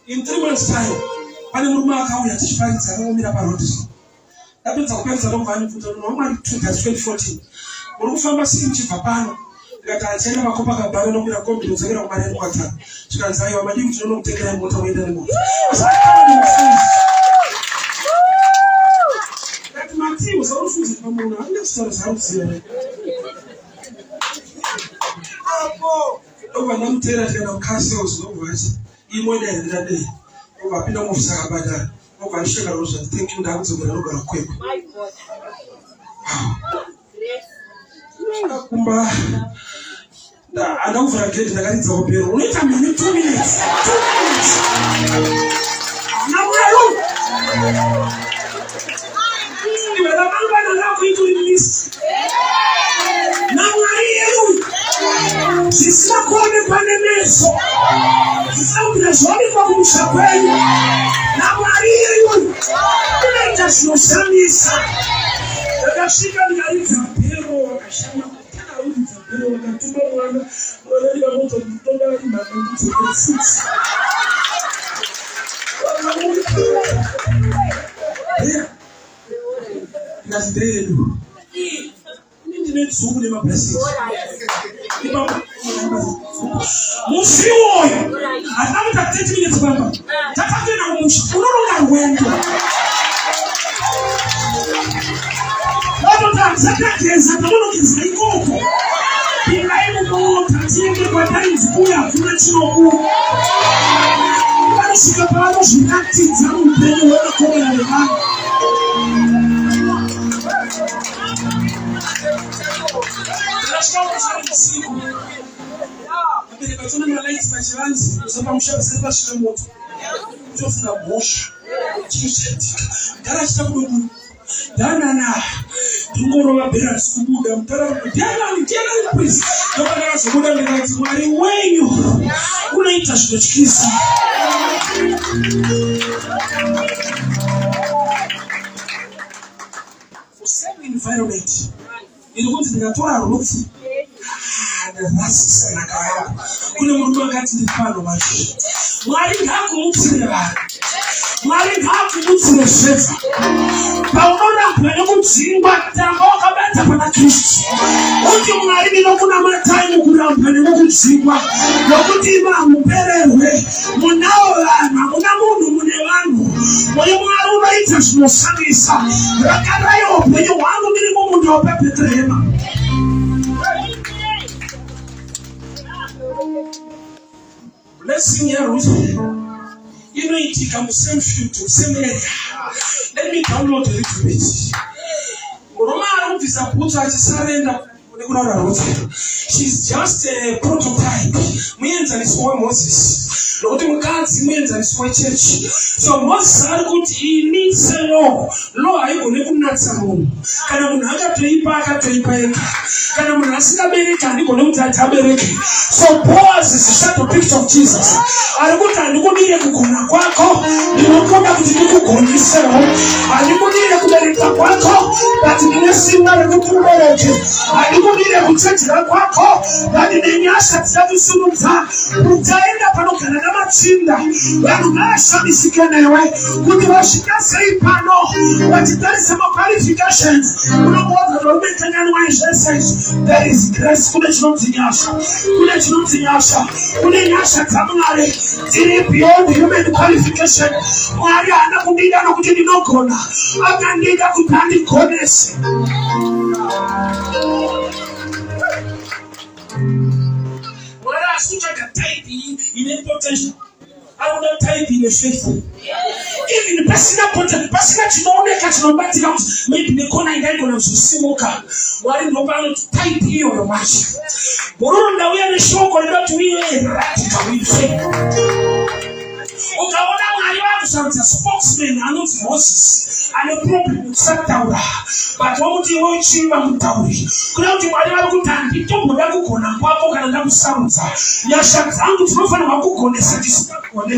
In 3 months' time, I don't know how we are to find some parodies. That means I'll get a long time to normal 2014. When we found a city Papa, that I tell you, Papa, but I don't know come to the my water. So that's why I'm going to take them water away anymore. That Marty was also from one understands how to oh, I'm telling you, castles, no words. In one day, that day, Wapinda mufisa kabada. Ukanishika roza. Thank you ndakuze kuruka na kweko. My God. Kumba. Da anauvura gate ndakatidza kupero. Unoita mini 2 minutes. 2 minutes. Namwaro. Iwe namanga na kuitu list. Namwaro. Sisi kuone panemeso. Sisi unazoni kwa kumshakweni. Namwaro. Unaita shoshamisa. Akashika ngariza pero akashama kana uliza pero akatuma mwana wanalia moto mtonda hadi mamangu sisi. Nasdelu. Mimi nitsuku le mablessings. Musiwo. Anamuta 30 minutes baba. Tatafena kumusha. Unoronga wendo. Zakateza tamuno kizikoko ilayimu ko tatinge kwa time kuya kuna chinoku barishika pano zvinati dzamupenyu wakakomera nevanhu abereka tona malaiti pachivanzi usapamushavisa pasvika moto utofunga mhosha chinoshatika gara chitakudoku danana tungorova bhera sikubuda mutara danani please ndokanaka zobuda ndikati mwari wenyu unoita zvinotyisa for same environment iri kuti ndikatora Ruth ndavazisanakaya kune murume akati ndipano macho mwari ngaakumutsire vanhu mwari ngaakumutsire zvese paunorambwa nekudzingwa tamba wakabata pana Kristu uti mwari ndinokunamatai mukurambwa nekudzingwa nokuti iva hamupererwe munawo vanhu hamuna munhu mune vanhu mune mwari unoita zvinoshamisa rakadaiwo upenyu hwangu ndiri mumunda wepabheterehema blessing yaRuth inoitika musame field musame area. Let me download a little bit. Murume arikubvisa bhutsu achisarenda nekuraura Ruth. She's just a prototype. Muenzaniso weMoses. Nokuti mukadzi muenzaniso wechechi. So Moses ari kuti he needs a law. Law haigone kunatsa munhu. Kana munhu akatoipa akatoipa ega. Kana munhu asikabereka handigone kuti abereke. So Boaz is a shadow picture of Jesus. Ari kuti handikudire kugona kwako, ndinokomba kuti ndikugonesewo. Handikudire kubereka kwako, but ndine simba rekuti ubereke. Handikudire kuchechera kwako, but ndine nyasha dzichakusunudza. Uchaenda panogara namachinda. Vanhu ngavashamisike newe kuti vasvika sei pano vachitarisa maqualifications. Unomuudza varumetangani zvese. There is grace. Kune chinonzi nyasha. Kune chinonzi nyasha. Kune nyasha dzaMwari dziri beyond human qualification. Mwari haana kundida nokuti ndinogona, akandida kuti andigonese. Mwari asikutsvaga type ine potential. Akuna type ine faith. Even pasina potential, pasina chinooneka chinobatika kuti maybe nekona ingaigona kuzosimuka. Mwari ndopano type iyo yomacho. Murume ndauya neshoko rinoti uye radical in faith. Ukaona Mwari vakusaudza spokesman anonzi Moses ane problem kusataura, but wakuti iwe uchiva mutauri. Kuna kuti Mwari vari kuti handitomboda kugona kwako kana ndakusaudza. Nyasha dzangu dzinofanirwa kugonesa tisingagone.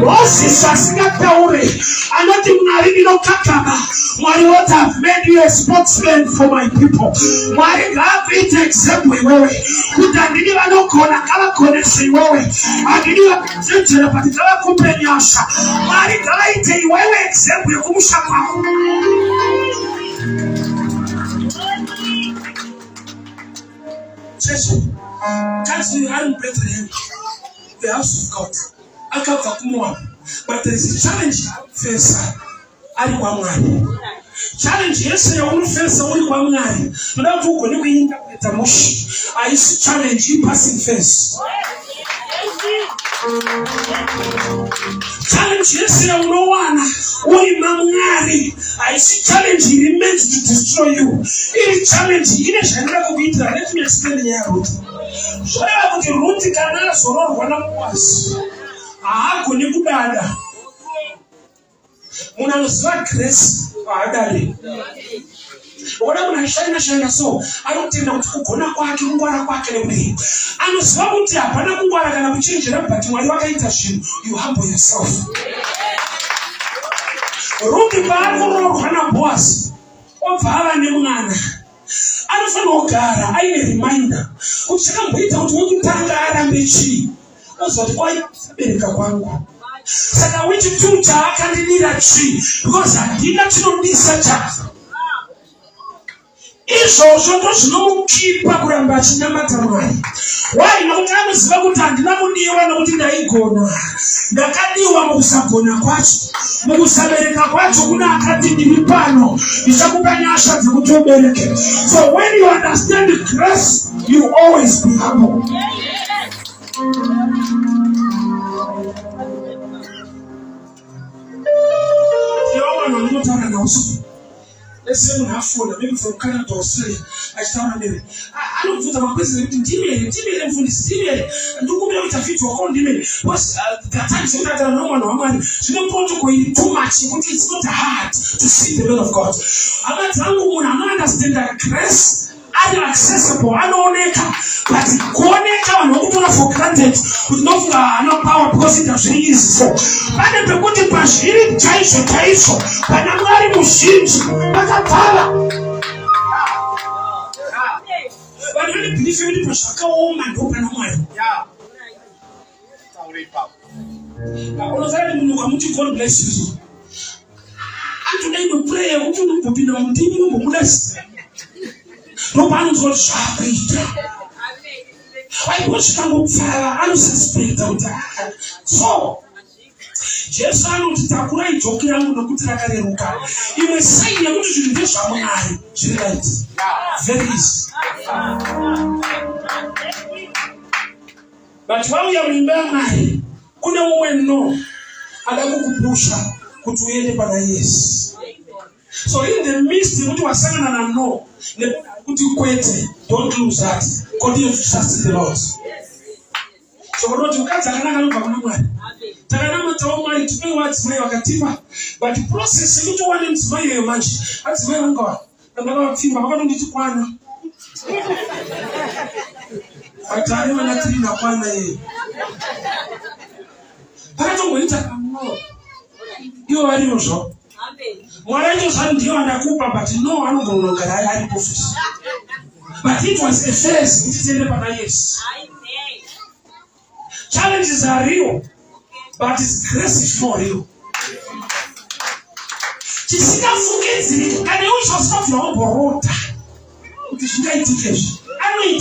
Moses asingataure anoti Mwari ndinokakama. Mwari what have made you a spokesman for my people. Mwari ngaakuite example iwewe kuti handidi vanogona ngavagonese iwewe. Handidi vakachenjera but ngavakupe nyasha. Mwari ngavaite iwewe example yekumusha kwako. Church, country are Bethlehem, the house of God. Akabva kuMoab, but there is a challenge face. Ari kwa Mwari. Challenge yese yaunofesa uri kwa Mwari. Ndoda kuti ugone kuinterpreta mushi. Aisi challenge in passing face. Challenge yes, you know one. Uri mamungari. I see challenge he meant to destroy you. Ili challenge ile shanga kubita. Let me explain here. So I want to Ruth kana soro wana Boaz. Kuni kubada. Unanuswa grace. Adali. Whatever I shine so. I don't think that kukona kwake ngwara kwake lewe. Anuswa kuti apana ngwara kana kuchinjira but wali wakaita shin. You humble yourself. Ruth bago kana Boaz. Ovala ne mwana. Anofana ogara aine reminder. Kuchika mbita kuti ukutangara mbechi. Uzoti kwai bereka kwangu. Saka which two akandidira chi because andina chinodisa chaka. Izvozvo ndozvinomukipa kuramba chinyamata Mwari. Why? Nokuti anoziva kuti handina kudiwa nokuti ndaigona. Ndakadiwa mukusagona kwacho. Mukusabereka kwacho kuna akati ndiri pano. Ndichakupa nyasha dzekuti ubereke. So when you understand the grace, you always be humble. Let's say when I phone, maybe from Canada to Australia, I start maybe. I don't put my president in TV from this TV, and do go with a fit for all the was the times that are no one. She don't want to go in too much, but it's not hard to see the will of God. I'm not understand that grace. Accessible, I don't but going for granted with no power because it was easy. So, but the good pass, he didn't taiso, but I'm not mushims, but I tell but when the belief in the Pasaka woman open a mind. Yeah. I was God bless you. And today we pray, we will be on TV, bless. No one is going to sharp. I watch come up fire. I don't suspect that. So, just I know that I'm going to get on the good track. You may say you're going to do this. She right. Very easy. But while you're in Belmai, kuna woman no. Adakukusha kutuende para yes. So in the midst of what you are saying and no, don't lose that. Continue to trust the Lord. So what you can't but the process you don't want him to buy your match. That's where I'm going. I'm not going to need to plan. I tell you, I'm not in a plan. But I don't want to you are usual. What I just had you and a Cooper, but no, I don't go longer. I had profit. But it was a phase, it is in the Panayas. Challenges are real, but His grace is not real. Jessica forgets it, and you shall stop your own borota. It is not education. I know it,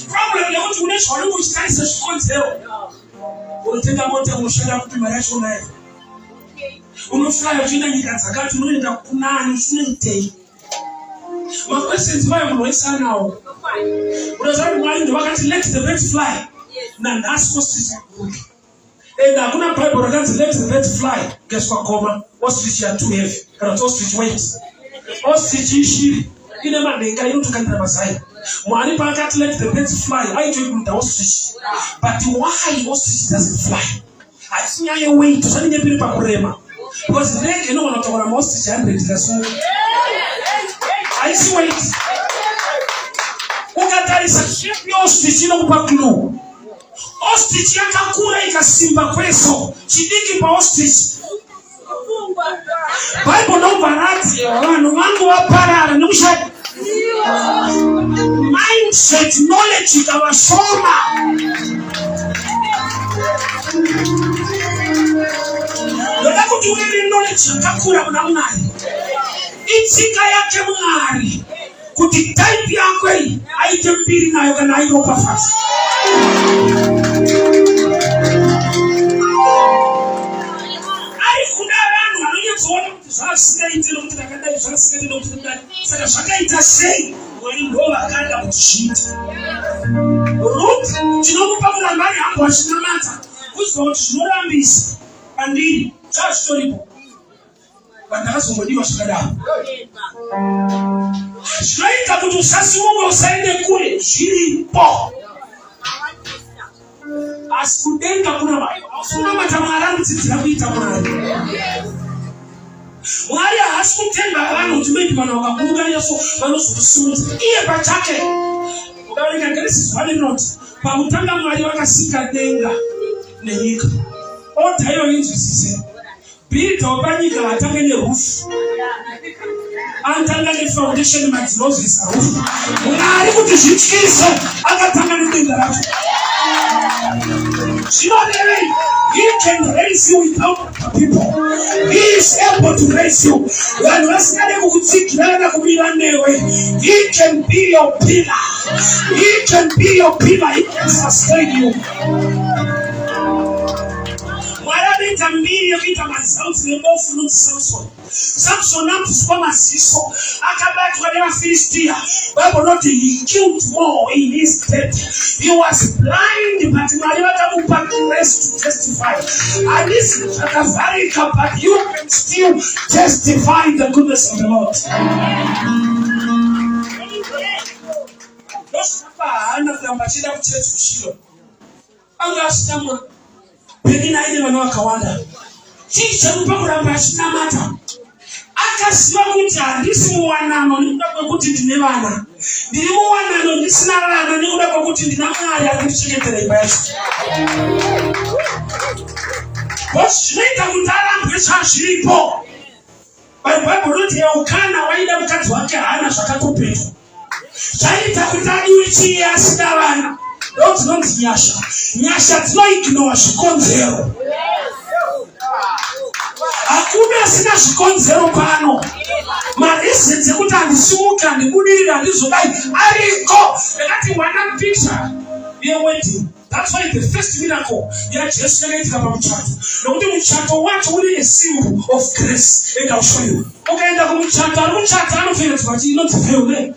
problem, you want to wish or which kinds of schools help. We'll take about them, we'll shut up to my national life. We'll fly a dinner, you can take to know that Punan is my question is why I'm always now. Because I'm going to let the birds fly. Now that's supposed to be. And I'm going to pray for let the birds fly. Guess what, Coma? Ostrich are too heavy. Cannot ostrich wait. Ostrich is in a man, they got to come to my side. Money can't let the birds fly. I do the ostrich. But why ostrich doesn't fly? I see a way to send a bit of a because they can know what I'm ostrich and I see wait. Ukatari sakipi ostrich inokupakulu. Ostrich yakakura ikasimba kweso. Chidiki pa ostrich. Bible no barati. Wanu wangu waparara. Nukusha. Mindset, knowledge ikawasoma. Yoda kutuwele knowledge yakakura mnamnari. Itika yake mngari. Kuti type yako hii haitembiri nayo kana haiko perfect. Ai kuna wanu wanonyesona sasa ite lo mtakanda sasa ite lo mtakanda sasa shaka ita say Mwari ndo vakanda kutishita. Ruth, tinomupa murambari hangu wachinamata. Kuzva kuti zvinorambisa. Andiri, chazvitoripo. Vandakazongodiwa zvakadaro. Zvinoita kuti usasimuke usaende kure zviripo. Asi kudenga kuna Mwari. Ausunamata Mwari anodzidzira kuita Mwari. Mwari haasi kutenga vanhu kuti maybe vanhu vakakuunganira so vanozokusimudza. Iye pachake. Ukaverenga Genesis 1:0. Pakutanga Mwari vakasika denga nenyika. Ota iyo inzwisise. Builder wapanyika atanga nerufu. Antanga nefoundation madzinozvisa rufu. Mwari kuti zvityise akatanga nedenga racho. He can raise you without people. He is able to raise you. When he can be your pillar. He can be your pillar. He can sustain you. Samson he killed more in his death. He was blind, but grace to testify. And this is but you can still testify the goodness of the Lord. Pengine ile wanawakawanda. Chicha mpaka mata. Akasiba kuti handisi muwanano nikuda kwekuti ndine vana. Ndiri muwanano ndisina vana nikuda kwekuti ndina Mwari arikuchengetera imba yacho. Zvinoita kuti arambwe zvazviripo. Bhaibheri roti Eukana waida mukadzi wake Hana zvakatopetwa. Zvaita kuti adiwe chiye asina vana. Ndo dzinonzi nyasha. Nyasha dzinoignora zvikonzero. Hakuna sina zvikonzero pano. Mareasons ekuti handisimuka ndibudirira ndizodai ariko. Ndakati one picture yewedding. That's why the first miracle yaJesu yakaitika pamuchato. Nokuti muchato wacho uri a symbol of grace. And I'll show you. Ukaenda kumuchato, muchato anofira kuti inonzi veil.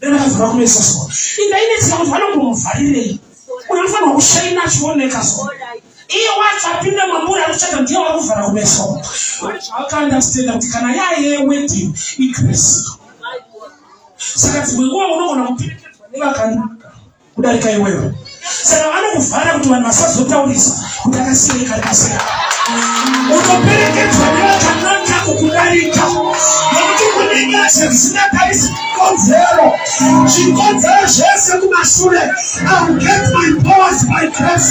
Then I have recognize so. Indainetsika kuti vanombomuvharirei. Unofanira kushaina chioneka so. Iye wacho apinda mamuri anochata ndiye wakuvhara kumeso. Vakaunderstand kuti kana yaye wedding igrace. Saka dzimwe nguva unogona kuperekedzwa nevakanaka kudarika iwewe. Saka vanokuvhara kuti vanhu vasazotaurisa kuti akasiyeka akasiyeka. Unoperekedzwa nevakanaka kukudarika. Nokuti kunenyasha zvisingatarisi chikonzero. Chikonzero zvese kumashure. I'll get my Boaz by grace.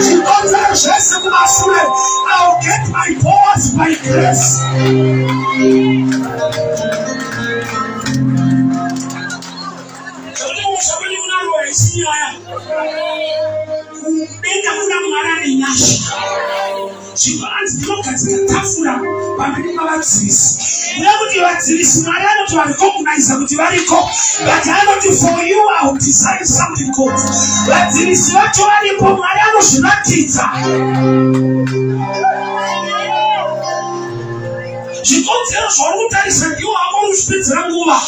Chikonzero zvese kumashure. I'll get my Boaz by grace. Kudenga kuna Mwari nenyasha. Chivanzi ndinogadzika tafura pamberi pavadzivisi. Nekuti vadzivisi Mwari anoti varicognize kuti variko. But anoti for you I will design something good. Vadzivisi vacho varipo Mwari anozviratidza. Zvikonzero zvauri kutarisa ndiwo hako uzvipedzera nguva.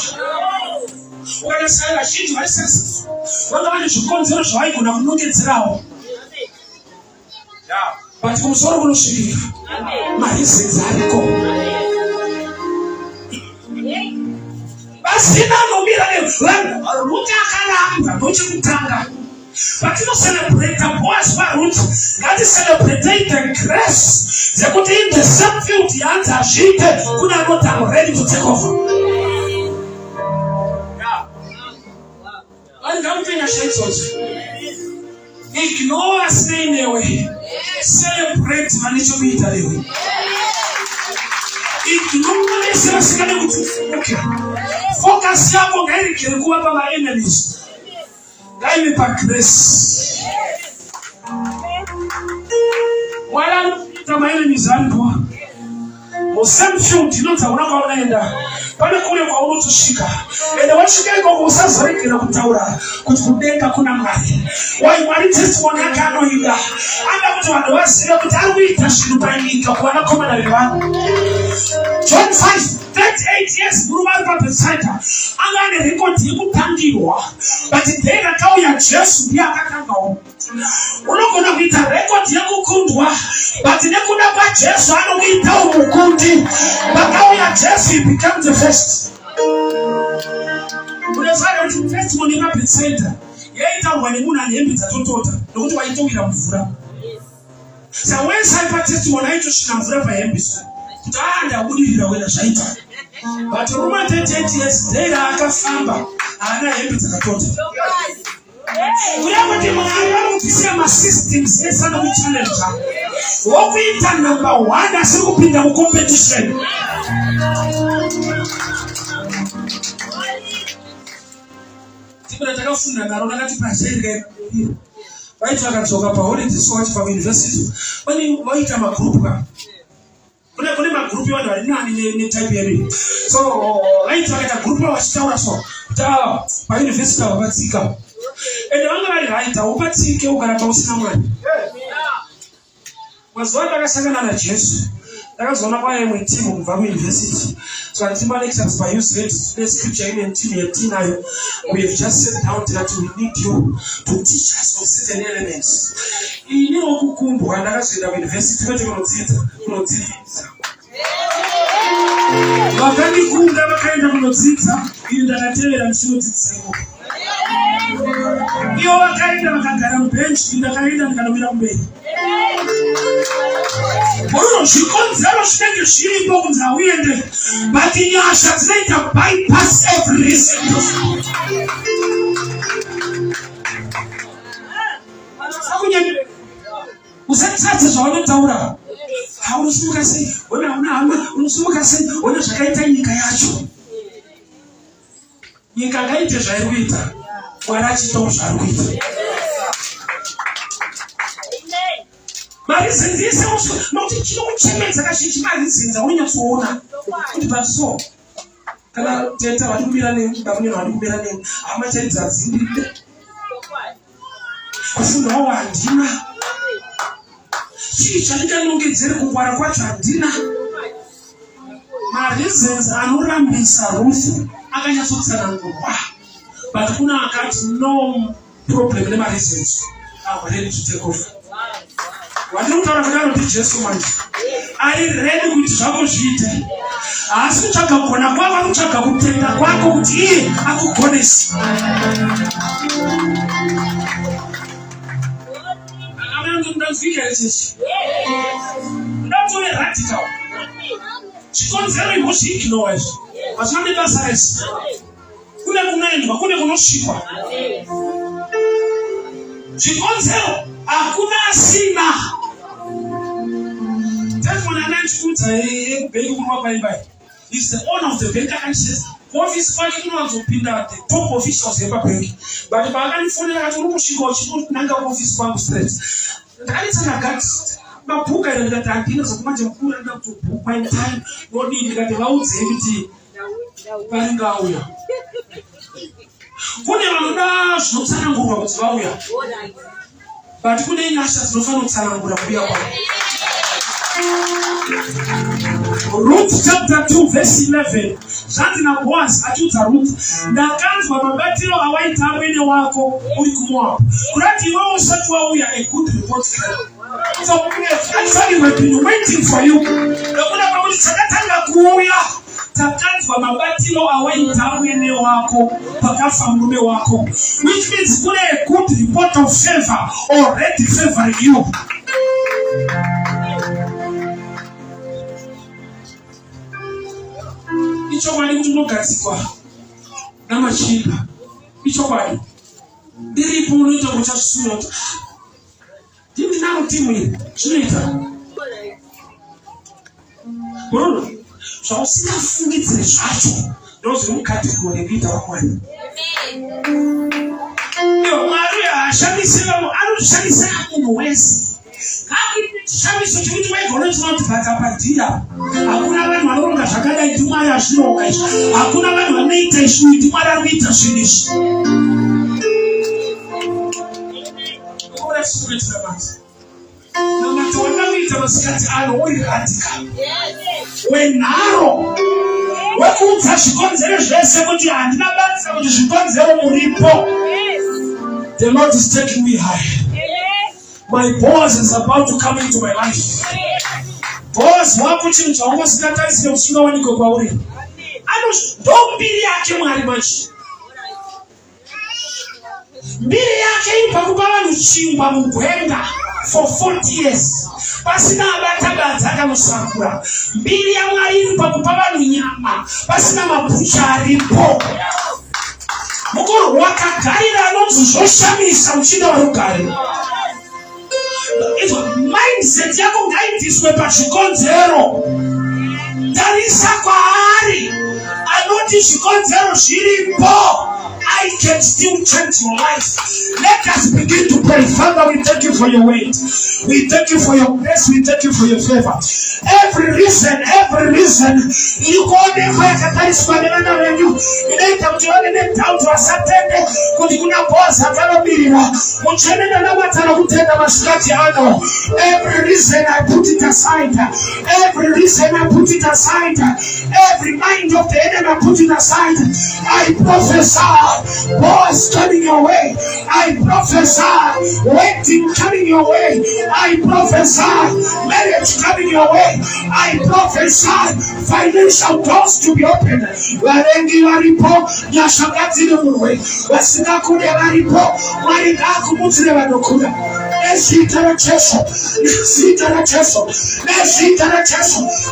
Ukanyasara vazhinji vaisasisa. Vanga vane zvikonzero zvavaigona kunongedzerawo. But kumusoro kunosvikika. Mareasons ariko. Vasina anomira nevanhu. Ruth akaramba ndochekutanga. Patino-celebrate Boaz vaRuth, ngati-celebrate the grace dzekuti in the same field yanzi azviite kuna anoti I'm ready to take over. Vangamupenya izvozvo. Ignore asina inewe. Celebrate vanichokuita lewe. Ignore vese vasikane kuti usimuke. Focus yako ngairegere kuva pava-enemies. Ngaive pagrace. Mwari anoita ma-enemies aripo. Musame field inonzi unakaonaenda. Pane kure kwaunotosvika. Ende wasvika ikoko usazoregera kutaura kuti kudenga kuna Mwari. Wai Mwari testimony yake anoida. Anda kuti vanhu vazive kuti ari kuita zvinhu panyika kuvanakomana vevanhu. John 5:38 years murume ari paBethsaida angane record yekutangirwa but then akauya Jesu ndiye akatangawo. Unogona kuita record yekukundwa but nekuda kwaJesu anokuita umukundi. Pakauya Jesu he became the first. Unazana kuti testimony yemapedzenda yaitangwa nemunhu anehembe dzatotota nokuti waitowira mvura. Sawesaipa testimony aitosvina mvura pahembe kuti ndabudirira wena zvaita. But Roma 38 years later akafamba haana hembe dzakatota. Kuyakuti Mwari vanokutisiya masystems ese anokuchallenja. Wokuita number 1 asiri kupinda mucompetition. Tikuna takafunda naro nakati pashairika vaiti vakadzoka paholidays wachi pauniversity vaita magroup ka. Kune magroup evanhu vari nani netype yedu. So vaiti vakaita group vachitaura so kuti pauniversity havapatsika. Ende vanga vari right haupatsike ukaramba usina Mwari. Mazuva ndakasangana naJesu ndakazoona kwaya imwe timu kubva kuuniversity. So atimba lectures pause rate scripture ine timu yetinayo. We have just sat down that we need you to teach us on certain elements. Ini okukumbwa ndakazoenda kuuniversity kwete kunodzidza. Vakandikunda vakaenda kunodzidza ini ndakatevera ndichinodzidzisa ikoko. Ivo vakaenda vakagara mubenchi ndakaenda ndikandomira kumberi. Uno zvikonzero zvinenge zviripo kunzi hauende but nyasha dzinoita bypass every reason. Usatsadze zvavanotaura. Unosumuka sei? Wena hauna hama? Unosumuka sei? Wena zvakaita nyika yacho. Nyika ngaite zvairi kuita. Mwari achitawo zvaari kuita. Marizeni ese nokuti chinokuchemedza kazhinji marizeni aunyatsoona kuti batiso kana teta vari kumira neni bamunini vari kumira neni hama chaidza dzingirire kufundawo handina chii chandinganongedzere kungwara kwacho handina. Marizeni anorambisa Ruth akanyatsotsanangurwa but kuna akati no problem nemarizeni. I'm ready to take off. Wanokutaura kudaro ndiJesu manje. Ari ready kuti zvako zviite. Asi kutsvaga kugona kwako kutsvaga kutenda kwako kuti iye akugonesi. Akamira ndazvika ichi. Ndazove radical. Chikonzero imozviignore izvi. Vasina basa rese. Kune kunoendwa, kune kunosvikwa. Chikonzero hakuna asina. Therefore, he's the owner of the bank and says, office kwake kunowadzopinda the top officials yepabank. But paakanifonera kati uri kusvika uchinanga office kwangu straight. Ndakatitsana gati mabhuku ere ndikati handina zokumanje mukuru ndida kutobhuka in time nodii ndikati vaudzei kuti paringa auya. Kune vanoda zvinotsanangurwa kuti vauya. But kune nyasha dzinofanira kutsanangura kuuya kwavo. Ruth chapter 2 verse 11. Zvanzi naBoaz achiudza Ruth, ndakanzwa mabatiro awaita mwene wako uri kuMoab. Kurati iwewe usati wauya a good report came. So actually we've been waiting for you. Ndokuda pakuti chakatanga kuuya. Takanzwa mabatiro awaita mwene wako pakafa mume wako. Which means kune a good report of favor already favoring you. Ichokwadi kuti unogadzikwa namachimba. Ichokwadi ndiripo unoita kuti uchasuna ndinaro timu iri zvinoita munono zvausingafungidzire zvacho ndozviri mukati kuita waMwari. Mwari haashandise vamwe, anoshandisa munhu wese. Chishamiso chekuti waigona chinoti pakapadhira. Hakuna vanhu vanoronga zvakadai kuti Mwari azvironga izvi. Hakuna vanhu vanoita izvi kuti Mwari ari kuita zvinhu izvi. Ndokubona tichikuitira basa. Namati wandauita masikati ano uri radical. Wenharo wekuti The Lord is taking me high. My Boaz is about to come into my life. Boaz wakuchinja wangosikataisire kusunga waniko kwauri. Don't be yake mwari machi. Mbiri yake ipa kubala nuchimba mugwenga for 40 years. Pasina abatagaza akamusakura. Mbiri ya mwari ipa kubala nunyama. Pasina mabucha aripo. Mukuru wakagarira anozoshamisa uchida warugari. Mindset yako ngaindiswe pachikonzero. Tarisa kwa hari. Anoti chikonzero shiripo. I can still change your life. Let us begin to pray. Father, we thank you for your weight. We thank you for your grace. We thank you for your favor. Every reason, you go there where that is for another when you need to join them down to a certain day. Kuna boss akala mirira. Mchene na matana kutenda maskati ano. Every reason I put it aside. Every reason I put it aside. Every mind of the enemy I put it aside. I prophesy. Boaz coming your way. I prophesy. Waiting coming your way. I prophesy. Marriage coming your way. I prophesy. Financial doors to be opened. Warengi waripo. Nyashangati nurwe. Wasina kude waripo. Waringa kumutire wanokuna. Nesitara cheso.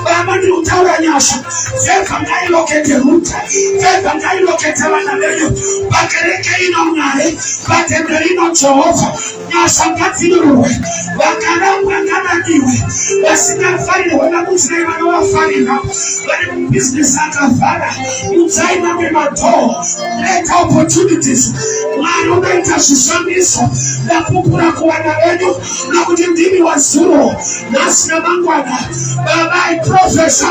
Bamani utawa nyasha. Veka ngai lokete ruta. Veka ngai lokete wanamenyo. Bakereke ino mnare. Batendere ino Jehova. Nyashangati nurwe. Wakaramba kanadiwe. Wasina faile. Wanamutire wanawafaila. Wani business akafana. Utaima memato. Let opportunities. Marunga itashisamiso. Na kupura kuwana wenyu. Na kujindimi wasuro. Nasina mangwana. Baba, I prophesy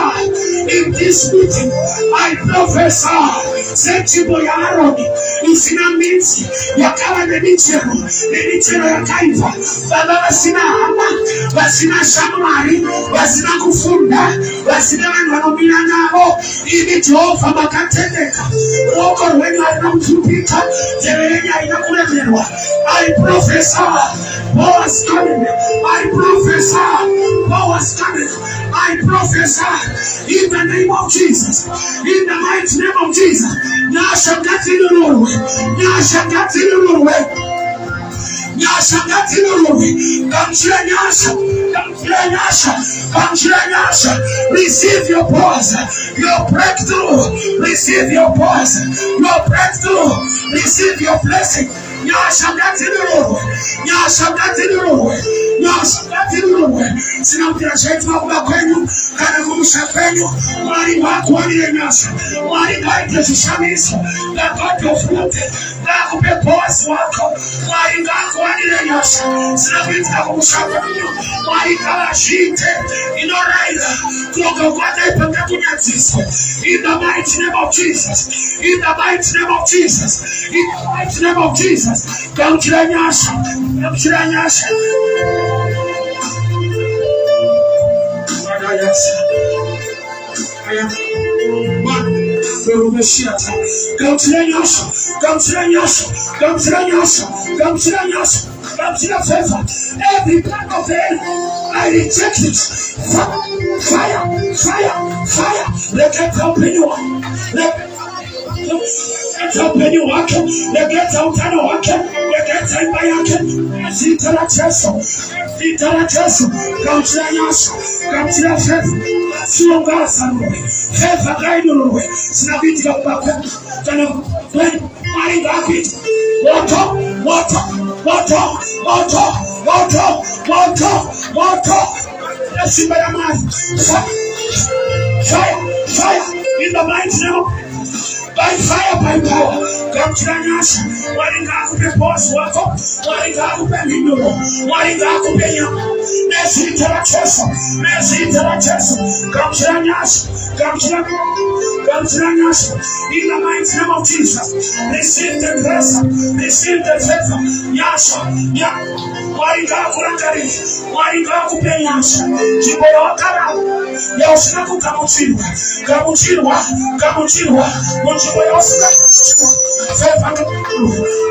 in this meeting. I prophesy. Setibo ya Aroni. Isina minsi. Yakawa nenichero. Nenichero ya kaifa. Baba wasina ama. Wasina shamari. Wasina kufunda. Wasina wanobila nao. Ini Jehova makatendeka. Roko rwenye alinamtupita. Terenya inakuleverwa. I prophesy. Boaz coming. I prophesy. Boaz coming. I prophesy. In the name of Jesus. In the mighty name of Jesus. Nyashangati nurwe. Nyashangati nurwe. Nyashangati nurwe. Kamchira nyasha. Kamchira nyasha. Kamchira nyasha. Receive your Boaz. Your breakthrough. Receive your Boaz. Your breakthrough. Receive your blessing. Nyashangati nurwe. Nyashangati nurwe. Nyashangati nurwe. Sina mpira shaitu wakuba kwenyu. Kana kumusha kwenyu. Mwari wako wanile nyasha. Mwari gaite shishamisa. Na God of Ruth. Na kupe Boaz wako. Mwari wako wanile nyasha. Sina mpira kumusha kwenyu. Mwari kala shite. Inoraida. Kuoka kwata ipanga kunyatisi. In the mighty name of Jesus. In the mighty name of Jesus. In the mighty name of Jesus. Kamchira nyasha. Kamchira nyasha. Kamchira nyasha. Kamchira nyasha. Kamchira nyasha. Kamchira nyasha. Kamchira favor. Every plan of the enemy, I reject it. Fire. Fire. Fire. Let it open you. Let open wake, legeta utano wake, legeta imba yake, zitara cheso, kamchira nyasha, kamchira fefu, siongara sanwe, fefa gaidu nwe, sinabitika kubakwe, tana kwenye, maringa akiti, wato, simba ya mazi, fire, in the mighty name. By fire, by power. Kamchira nyasha. Waringa kupe boss wako. Waringa kupe mindoro. Waringa kupe nyama. nezita Yesu, nezita Yesu, kamchiranyasha, kamchiranyasha, in the mighty name of Jesus, receive the grace, receive the favor, yasha, waringa kurangari, waringa kupenyasha, jiboya wakara, yausina kukamuchirwa, kamuchirwa, mujiboya wasina kukamuchirwa, favor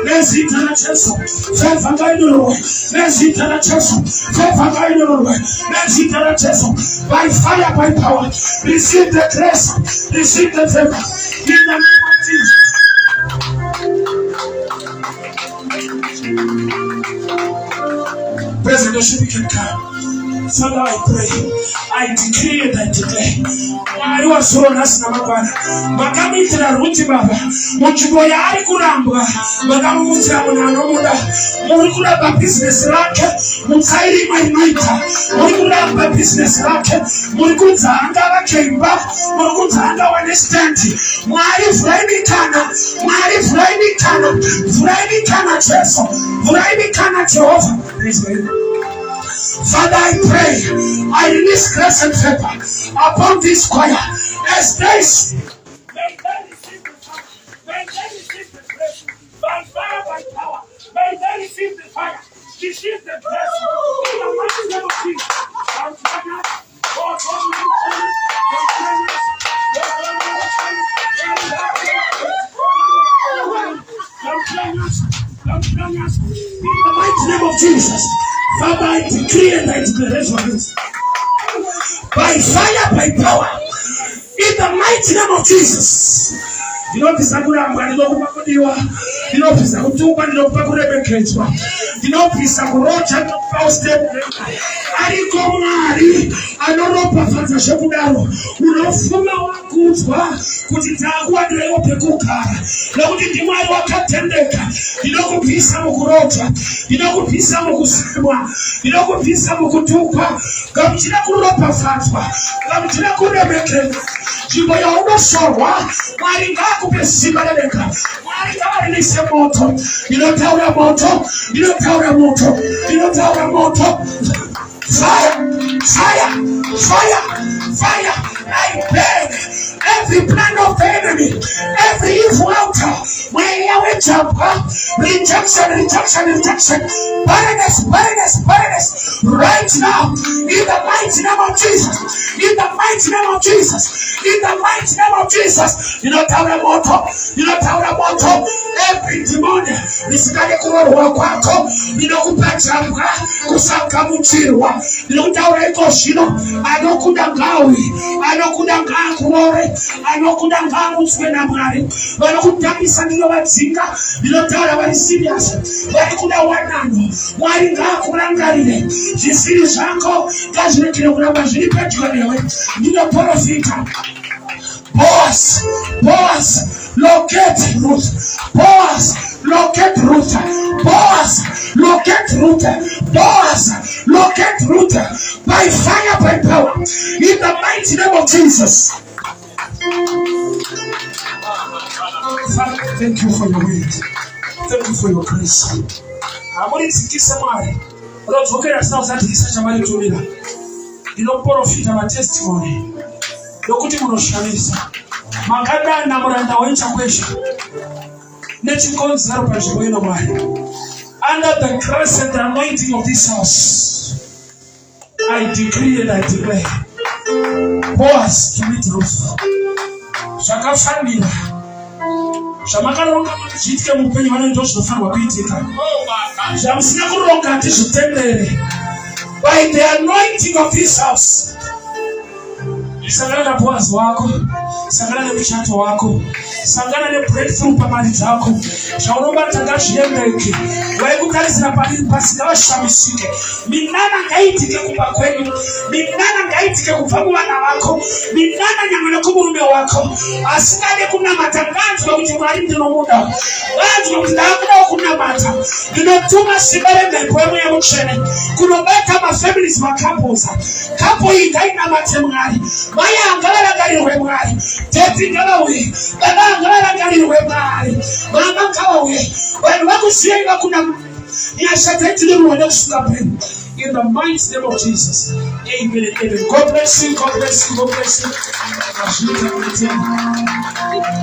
nezita Yesu, favor gaiduru, nezita Yesu, favor gaiduru, nezita Yesu, by fire, by power, receive the grace, receive the favor, in the name of Jesus. President, you can come. Father, I pray, I decree and I declare. I was so nice, Namabana. Makamitra Ruti Baba, Mochiboya Kuramba, Makamutra Monamoda, Morikula business rack, Mutairi my mitre, Morikula business rack, Morikuta Andava Chamber, Morikuta Andava Nestanti, Mari Friday Kana, Friday Kana Cheso, Friday Kana Jehovah. Father, I pray, I release grace and favor upon this choir as this. May they receive the fire, may they receive the grace, by fire, by power, may they receive the fire, receive the grace, in the mighty name of Jesus. In the mighty name of Jesus, Father, I decree and I declare by fire, by power, in the mighty name of Jesus. You know, this is a good one. You know, this is a good one. You know, this is a good Fire! I beg every plan of the enemy, every evil altar, where you went up, rejection, barrenness, right now, in the mighty name of Jesus, in the mighty name of Jesus, in the mighty name of Jesus. You know, every demon, this guy kwako, you know, kupachanga, kusaka muchirwa, you know, anokudanga kurore, anokudanga mutswena mwari, vanokutambisa ndiro vadzinga, ndinotaura vari serious, vari kuda wanano, mwari ngaakurangarire, zvisiri zvako ngazvirekere kuramba zviri pedyo newe, ndinoprofita. Boaz, locate Ruth. Boaz, locate Ruth. Boaz, locate Ruth. Boaz, locate Ruth. By fire, by power, in the mighty name of Jesus. Father, thank you for your word. Thank you for your grace. I'm only thinking somebody. Don't forget ourselves that He's such a mighty to leader. You don't profit our testimony. Lokuti munoshamisa makadana muranda wencha kwesha nechikonzero pazvino mwari. Under the grace and the anointing of this house, I decree and I declare Boaz to meet Ruth. Zvakafanira zvamakaronga zviitike muupenyu hwano ndo zvinofanirwa kuitika. Zvamusina kuronga hatizvitendere. By the anointing of this house, sangana na Boaz wako, sangana na mshato wako, sangana na breakthrough pamali zako. Shaurobata ngazviendeke. Waikutarisira pasina vashamisike. Minana ngaitike kupa kwenu. Minana ngaitike kupa mwana wako. Minana nyamana kumurume wako. Asingade kunamata nganzwa kuti mwari ndinomuda. Nganzwa kuti ndakuda kunamata. Ndinotuma sibere mhepo yemwe yemutsvene. Kunobata mafamilies makapoza. Kapo iyi ngainamate mwari. Maya angavaragarirwe mwari. Teti ngavawe. Baba angavaragarirwe mwari. Mama ngavawe. Vanhu vakusiyai vakuna nyasha dzaitiri ruwanda kusvika penu. In the mighty name of Jesus. Amen and amen. God bless you. God bless you. God bless you.